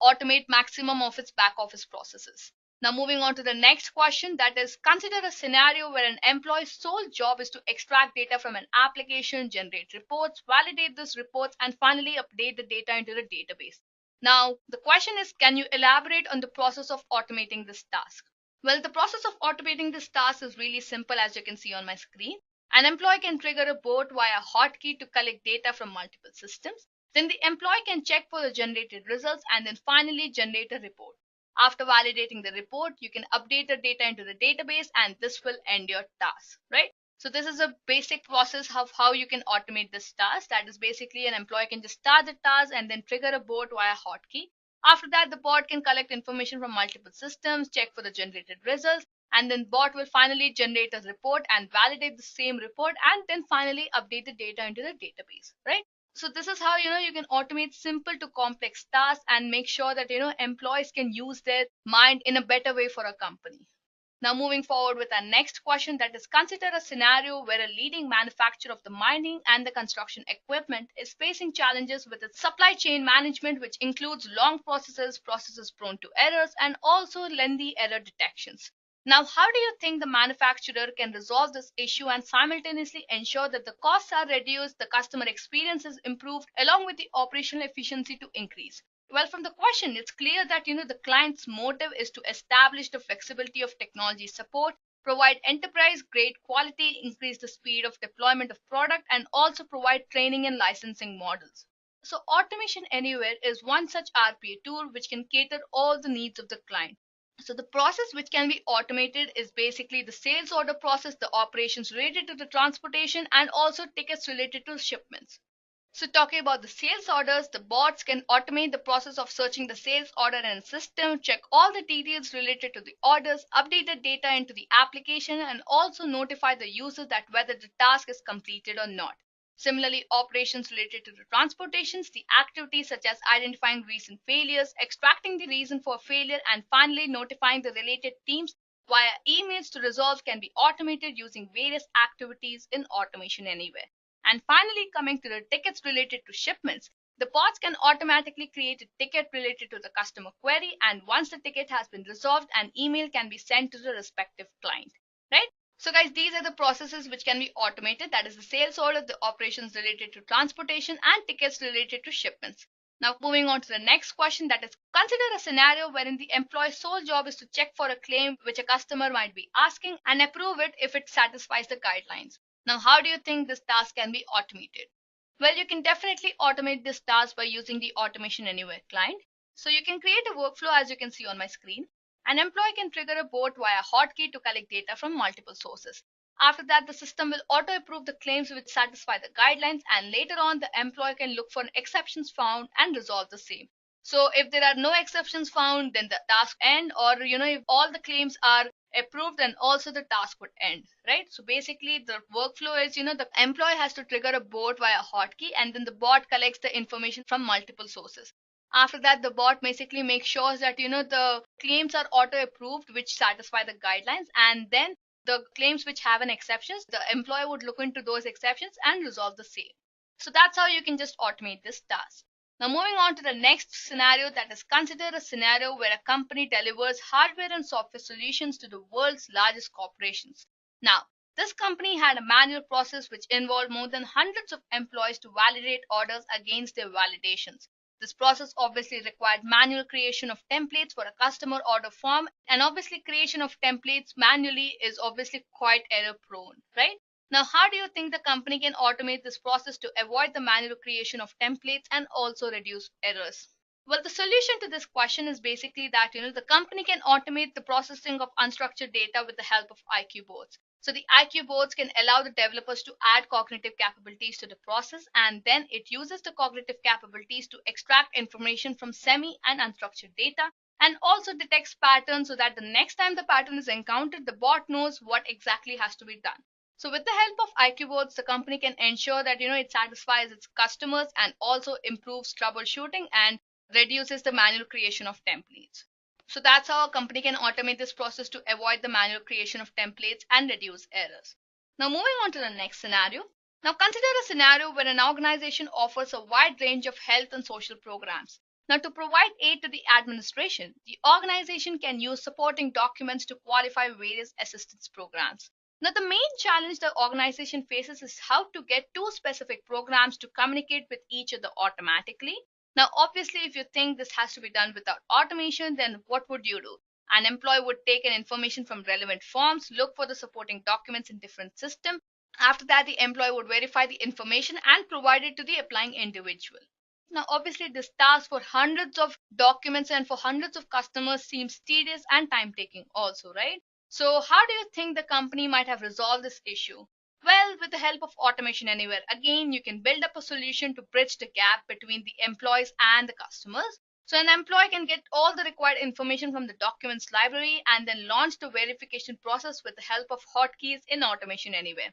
automate maximum of its back office processes. Now moving on to the next question, that is, consider a scenario where an employee's sole job is to extract data from an application, generate reports, validate those reports, and finally update the data into the database. Now the question is, can you elaborate on the process of automating this task? Well, the process of automating this task is really simple, as you can see on my screen. An employee can trigger a bot via hotkey to collect data from multiple systems. Then the employee can check for the generated results and then finally generate a report. After validating the report, you can update the data into the database and this will end your task, right? So this is a basic process of how you can automate this task. That is basically an employee can just start the task and then trigger a bot via hotkey. After that, the bot can collect information from multiple systems, check for the generated results, and then bot will finally generate a report and validate the same report and then finally update the data into the database, right? So this is how you can automate simple to complex tasks and make sure that employees can use their mind in a better way for a company. Now moving forward with our next question, that is, consider a scenario where a leading manufacturer of the mining and the construction equipment is facing challenges with its supply chain management, which includes long processes prone to errors, and also lengthy error detections. Now, how do you think the manufacturer can resolve this issue and simultaneously ensure that the costs are reduced, the customer experience is improved, along with the operational efficiency to increase? Well, from the question, it's clear that the client's motive is to establish the flexibility of technology support, provide enterprise-grade quality, increase the speed of deployment of product, and also provide training and licensing models. So Automation Anywhere is one such RPA tool which can cater all the needs of the client. So the process which can be automated is basically the sales order process, the operations related to the transportation, and also tickets related to shipments. So talking about the sales orders, the bots can automate the process of searching the sales order in a system, check all the details related to the orders, update the data into the application, and also notify the user that whether the task is completed or not. Similarly, operations related to the transportations, the activities such as identifying recent failures, extracting the reason for failure, and finally notifying the related teams via emails to resolve can be automated using various activities in Automation Anywhere. And finally, coming to the tickets related to shipments, the bots can automatically create a ticket related to the customer query, and once the ticket has been resolved, an email can be sent to the respective client, right? So guys, these are the processes which can be automated. That is the sales order, the operations related to transportation, and tickets related to shipments. Now moving on to the next question, that is, consider a scenario wherein the employee's sole job is to check for a claim which a customer might be asking and approve it if it satisfies the guidelines. Now, how do you think this task can be automated? Well, you can definitely automate this task by using the Automation Anywhere client. So you can create a workflow as you can see on my screen. An employee can trigger a bot via hotkey to collect data from multiple sources. After that, the system will auto-approve the claims which satisfy the guidelines, and later on, the employee can look for exceptions found and resolve the same. So if there are no exceptions found, then the task end, or if all the claims are approved, then also the task would end, right? So basically the workflow is the employee has to trigger a bot via hotkey, and then the bot collects the information from multiple sources. After that, the bot basically makes sure that the claims are auto approved which satisfy the guidelines, and then the claims which have an exceptions, the employee would look into those exceptions and resolve the same. So that's how you can just automate this task. Now moving on to the next scenario, that is, consider a scenario where a company delivers hardware and software solutions to the world's largest corporations. Now, this company had a manual process which involved more than hundreds of employees to validate orders against their validations. This process obviously required manual creation of templates for a customer order form, and obviously creation of templates manually is obviously quite error prone, right? Now, how do you think the company can automate this process to avoid the manual creation of templates and also reduce errors? Well, the solution to this question is basically that the company can automate the processing of unstructured data with the help of IQ boards. So the IQ boards can allow the developers to add cognitive capabilities to the process, and then it uses the cognitive capabilities to extract information from semi and unstructured data, and also detects patterns so that the next time the pattern is encountered, the bot knows what exactly has to be done. So with the help of IQ boards, the company can ensure that it satisfies its customers and also improves troubleshooting and reduces the manual creation of templates. So that's how a company can automate this process to avoid the manual creation of templates and reduce errors. Now moving on to the next scenario. Now consider a scenario where an organization offers a wide range of health and social programs. Now to provide aid to the administration, the organization can use supporting documents to qualify various assistance programs. Now the main challenge the organization faces is how to get two specific programs to communicate with each other automatically. Now obviously if you think this has to be done without automation, then what would you do? An employee would take an information from relevant forms, look for the supporting documents in different systems. After that, the employee would verify the information and provide it to the applying individual. Now, obviously, this task for hundreds of documents and for hundreds of customers seems tedious and time taking also, right? So, how do you think the company might have resolved this issue? Well, with the help of Automation Anywhere, again, you can build up a solution to bridge the gap between the employees and the customers. So an employee can get all the required information from the documents library and then launch the verification process with the help of hotkeys in Automation Anywhere.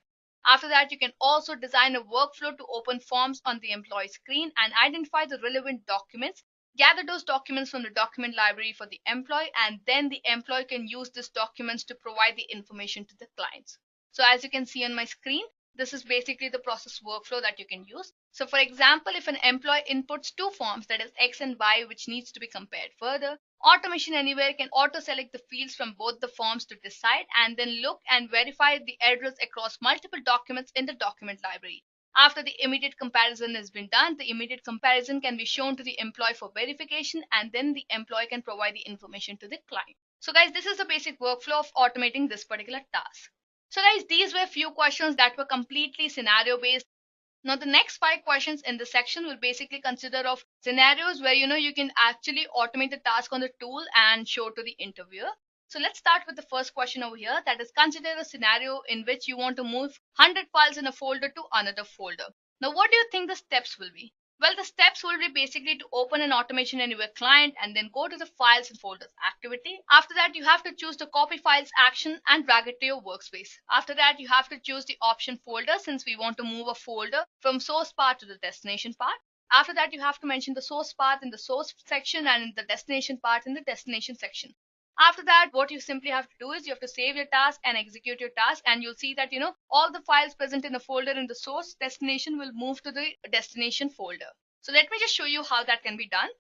After that, you can also design a workflow to open forms on the employee screen and identify the relevant documents, gather those documents from the document library for the employee, and then the employee can use these documents to provide the information to the clients. So as you can see on my screen, this is basically the process workflow that you can use. So for example, if an employee inputs two forms, that is X and Y, which needs to be compared further, Automation Anywhere can auto select the fields from both the forms to decide and then look and verify the address across multiple documents in the document library. After the immediate comparison has been done, the immediate comparison can be shown to the employee for verification, and then the employee can provide the information to the client. So guys, this is the basic workflow of automating this particular task. So guys, these were few questions that were completely scenario based. Now the next 5 questions in this section will basically consider of scenarios where you can actually automate the task on the tool and show to the interviewer. So let's start with the first question over here, that is, consider a scenario in which you want to move 100 files in a folder to another folder. Now what do you think the steps will be? Well, the steps will be basically to open an Automation Anywhere client and then go to the files and folders activity. After that, you have to choose the copy files action and drag it to your workspace. After that, you have to choose the option folder, since we want to move a folder from source path to the destination path. After that, you have to mention the source path in the source section and the destination path in the destination section. After that, what you simply have to do is you have to save your task and execute your task, and you'll see that all the files present in the folder in the source destination will move to the destination folder. So let me just show you how that can be done.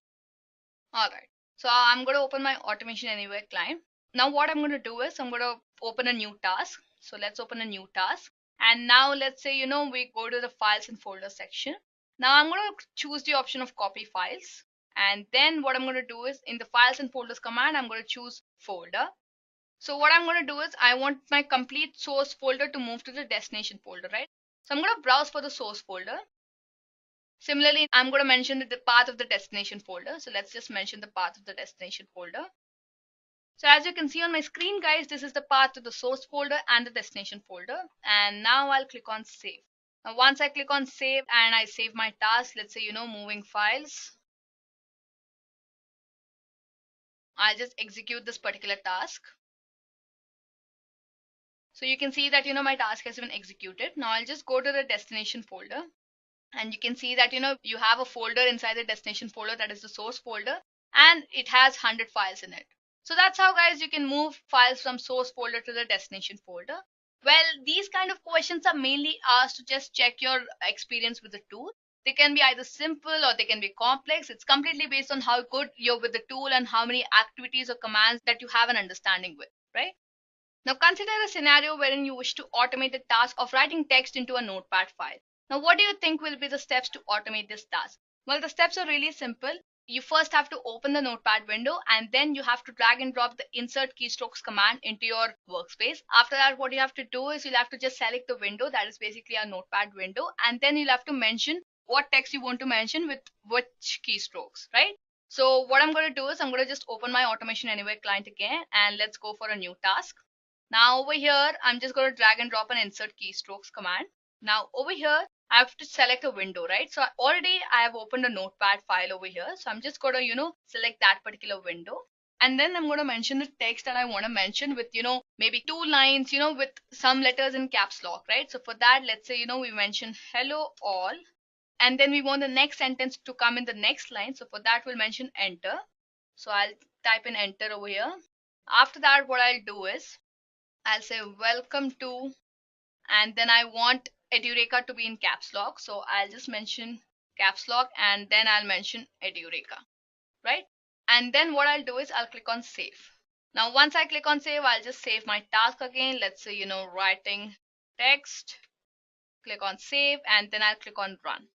Alright, so I'm going to open my Automation Anywhere client. Now what I'm going to do is I'm going to open a new task. So let's open a new task, and now let's say we go to the files and folder section. Now I'm going to choose the option of copy files. And then what I'm going to do is in the files and folders command, I'm going to choose folder. So what I'm going to do is I want my complete source folder to move to the destination folder, right? So I'm going to browse for the source folder. Similarly, I'm going to mention the path of the destination folder. So let's just mention the path of the destination folder. So as you can see on my screen, guys, this is the path to the source folder and the destination folder. And now I'll click on save. Now once I click on save and I save my task, let's say moving files, I'll just execute this particular task. So you can see that my task has been executed. Now I'll just go to the destination folder, and you can see that you have a folder inside the destination folder, that is the source folder, and it has 100 files in it. So that's how, guys, you can move files from source folder to the destination folder. Well, these kind of questions are mainly asked to just check your experience with the tool. They can be either simple or they can be complex. It's completely based on how good you're with the tool and how many activities or commands that you have an understanding with, right? Now consider a scenario wherein you wish to automate the task of writing text into a notepad file. Now what do you think will be the steps to automate this task? Well, the steps are really simple. You first have to open the notepad window, and then you have to drag and drop the insert keystrokes command into your workspace. After that, what you have to do is you'll have to just select the window, that is basically a notepad window, and then you'll have to mention what text you want to mention with which keystrokes, right? So what I'm going to do is I'm going to just open my Automation Anywhere client again, and let's go for a new task. Now over here, I'm just going to drag and drop an insert keystrokes command. Now over here, I have to select a window, right? So already I have opened a notepad file over here. So I'm just going to, select that particular window. And then I'm going to mention the text that I want to mention with, maybe 2 lines, with some letters in caps lock, right? So for that, let's say, we mention hello all, and then we want the next sentence to come in the next line. So for that, we'll mention enter. So I'll type in enter over here. After that, what I'll do is I'll say welcome to, and then I want Edureka to be in caps lock. So I'll just mention caps lock, and then I'll mention Edureka, right? And then what I'll do is I'll click on save. Now, once I click on save, I'll just save my task again. Let's say, writing text, click on save, and then I'll click on run.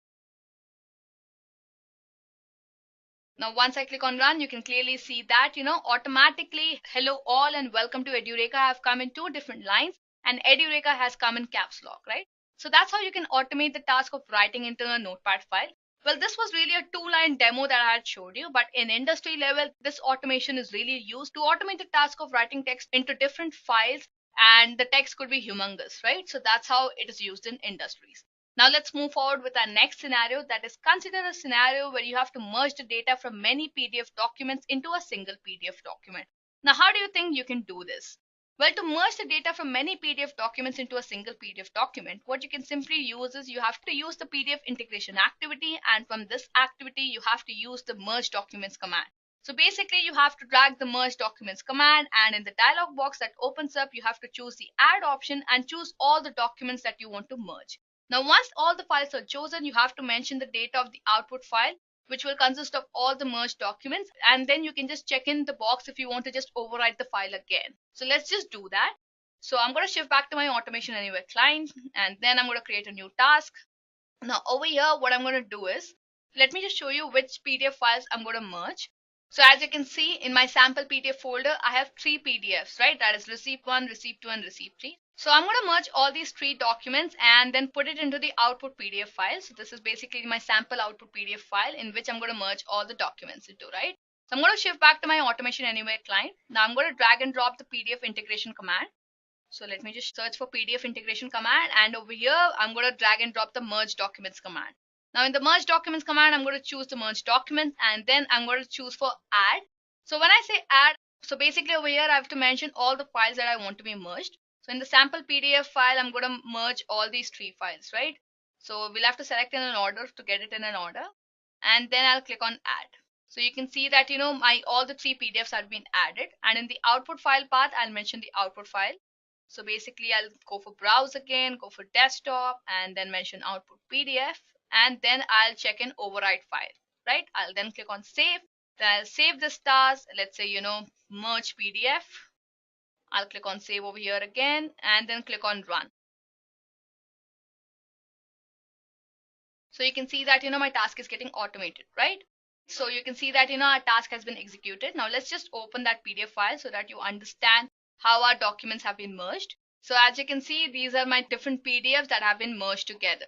Now, once I click on run, you can clearly see that, automatically hello all and welcome to Edureka have come in 2 different lines, and Edureka has come in caps lock, right? So that's how you can automate the task of writing into a notepad file. Well, this was really a 2-line demo that I had showed you, but in industry level, this automation is really used to automate the task of writing text into different files, and the text could be humongous, right? So that's how it is used in industries. Now let's move forward with our next scenario, that is, consider a scenario where you have to merge the data from many PDF documents into a single PDF document. Now, how do you think you can do this? Well, to merge the data from many PDF documents into a single PDF document, what you can simply use is you have to use the PDF integration activity, and from this activity, you have to use the merge documents command. So basically, you have to drag the merge documents command, and in the dialog box that opens up, you have to choose the add option and choose all the documents that you want to merge. Now, once all the files are chosen, you have to mention the data of the output file, which will consist of all the merged documents, and then you can just check in the box if you want to just overwrite the file again. So let's just do that. So I'm going to shift back to my Automation Anywhere client, and then I'm going to create a new task. Now over here, what I'm going to do is, let me just show you which PDF files I'm going to merge. So as you can see in my sample PDF folder, I have 3 PDFs, right? That is receipt 1, receipt 2, and receipt 3. So I'm going to merge all these 3 documents and then put it into the output PDF file. So this is basically my sample output PDF file in which I'm going to merge all the documents into, right? So I'm going to shift back to my Automation Anywhere client. Now I'm going to drag and drop the PDF integration command. So let me just search for PDF integration command, and over here I'm going to drag and drop the merge documents command. Now in the merge documents command, I'm going to choose the merge documents, and then I'm going to choose for add. So when I say add, so basically over here I have to mention all the files that I want to be merged. So in the sample PDF file, I'm going to merge all these 3 files, right? So we'll have to select in an order to get it in an order, and then I'll click on add. So you can see that, all the 3 PDFs have been added, and in the output file path, I'll mention the output file. So basically I'll go for browse again, go for desktop, and then mention output PDF, and then I'll check in override file, right? I'll then click on save. Then I'll save this task. Let's say, merge PDF. I'll click on save over here again, and then click on run. So you can see that, my task is getting automated, right? So you can see that, our task has been executed. Now let's just open that PDF file so that you understand how our documents have been merged. So as you can see, these are my different PDFs that have been merged together.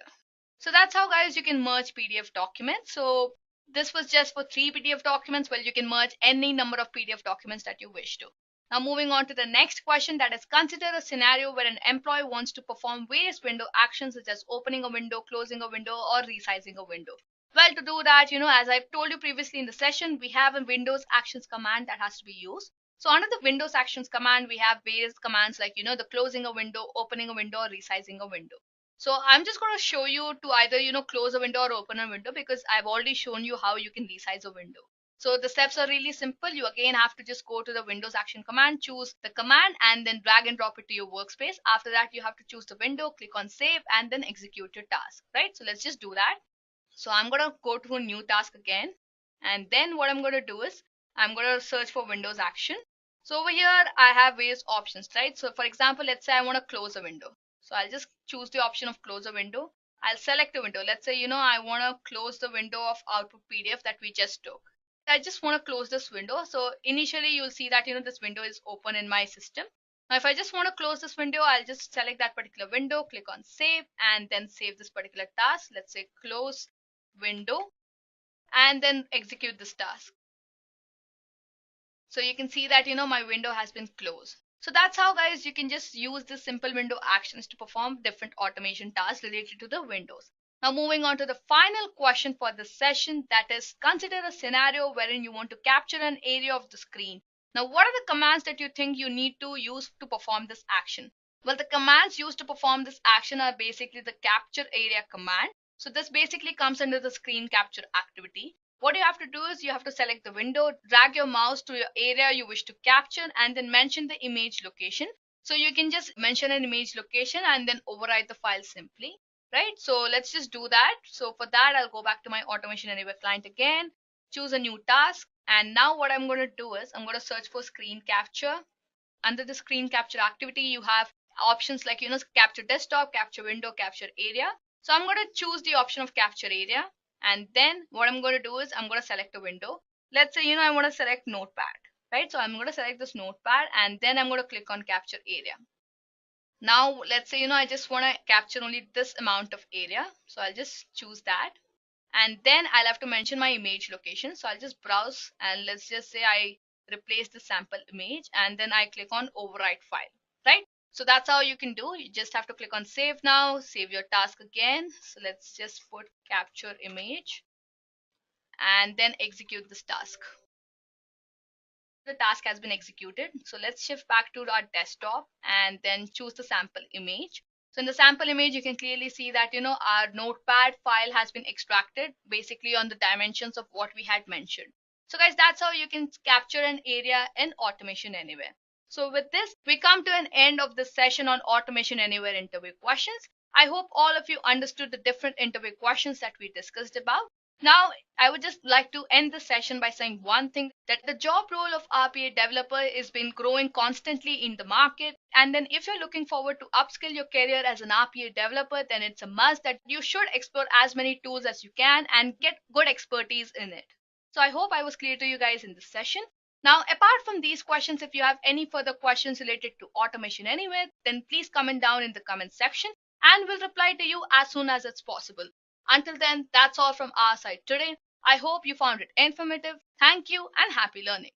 So that's how, guys, you can merge PDF documents. So this was just for 3 PDF documents. Well, you can merge any number of PDF documents that you wish to. Now moving on to the next question, that is, consider a scenario where an employee wants to perform various window actions such as opening a window, closing a window, or resizing a window. Well, to do that, as I've told you previously in the session, we have a Windows actions command that has to be used. So under the Windows actions command, we have various commands like, the closing a window, opening a window, or resizing a window. So I'm just going to show you to either, close a window or open a window, because I've already shown you how you can resize a window. So the steps are really simple. You again have to just go to the Windows action command, choose the command, and then drag and drop it to your workspace. After that, you have to choose the window, click on save, and then execute your task, right? So let's just do that. So I'm going to go to a new task again. And then what I'm going to do is I'm going to search for Windows action. So over here, I have various options, right? So for example, let's say I want to close a window. So I'll just choose the option of close a window. I'll select a window. Let's say, I want to close the window of output PDF that we just took. I just want to close this window. So initially you'll see that, this window is open in my system. Now, if I just want to close this window, I'll just select that particular window, click on save, and then save this particular task. Let's say close window, and then execute this task. So you can see that, my window has been closed. So that's how, guys, you can just use this simple window actions to perform different automation tasks related to the windows. Now moving on to the final question for this session, that is, consider a scenario wherein you want to capture an area of the screen Now, what are the commands that you think you need to use to perform this action? Well, the commands used to perform this action are basically the capture area command. So this basically comes under the screen capture activity. What you have to do is you have to select the window, drag your mouse to your area you wish to capture, and then mention the image location. So you can just mention an image location and then override the file simply, right? So let's just do that. So for that, I'll go back to my Automation Anywhere client again, choose a new task. And now what I'm going to do is I'm going to search for screen capture. Under the screen capture activity, you have options like, capture desktop, capture window, capture area. So I'm going to choose the option of capture area. And then what I'm going to do is I'm going to select a window. Let's say, I want to select notepad, right? So I'm going to select this notepad and then I'm going to click on capture area. Now, let's say, I just want to capture only this amount of area. So I'll just choose that. And then I'll have to mention my image location. So I'll just browse and let's just say I replace the sample image and then I click on overwrite file, right? So that's how you can do. You just have to click on save now, save your task again. So let's just put capture image and then execute this task. The task has been executed. So let's shift back to our desktop and then choose the sample image. So in the sample image, you can clearly see that, our notepad file has been extracted basically on the dimensions of what we had mentioned. So guys, that's how you can capture an area in Automation Anywhere. So with this, we come to an end of this session on Automation Anywhere interview questions. I hope all of you understood the different interview questions that we discussed about. Now, I would just like to end the session by saying one thing, that the job role of RPA developer is been growing constantly in the market. And then if you're looking forward to upskill your career as an RPA developer, then it's a must that you should explore as many tools as you can and get good expertise in it. So I hope I was clear to you guys in this session. Now, apart from these questions, if you have any further questions related to Automation Anywhere, then please comment down in the comment section and we'll reply to you as soon as it's possible. Until then, that's all from our side today. I hope you found it informative. Thank you and happy learning.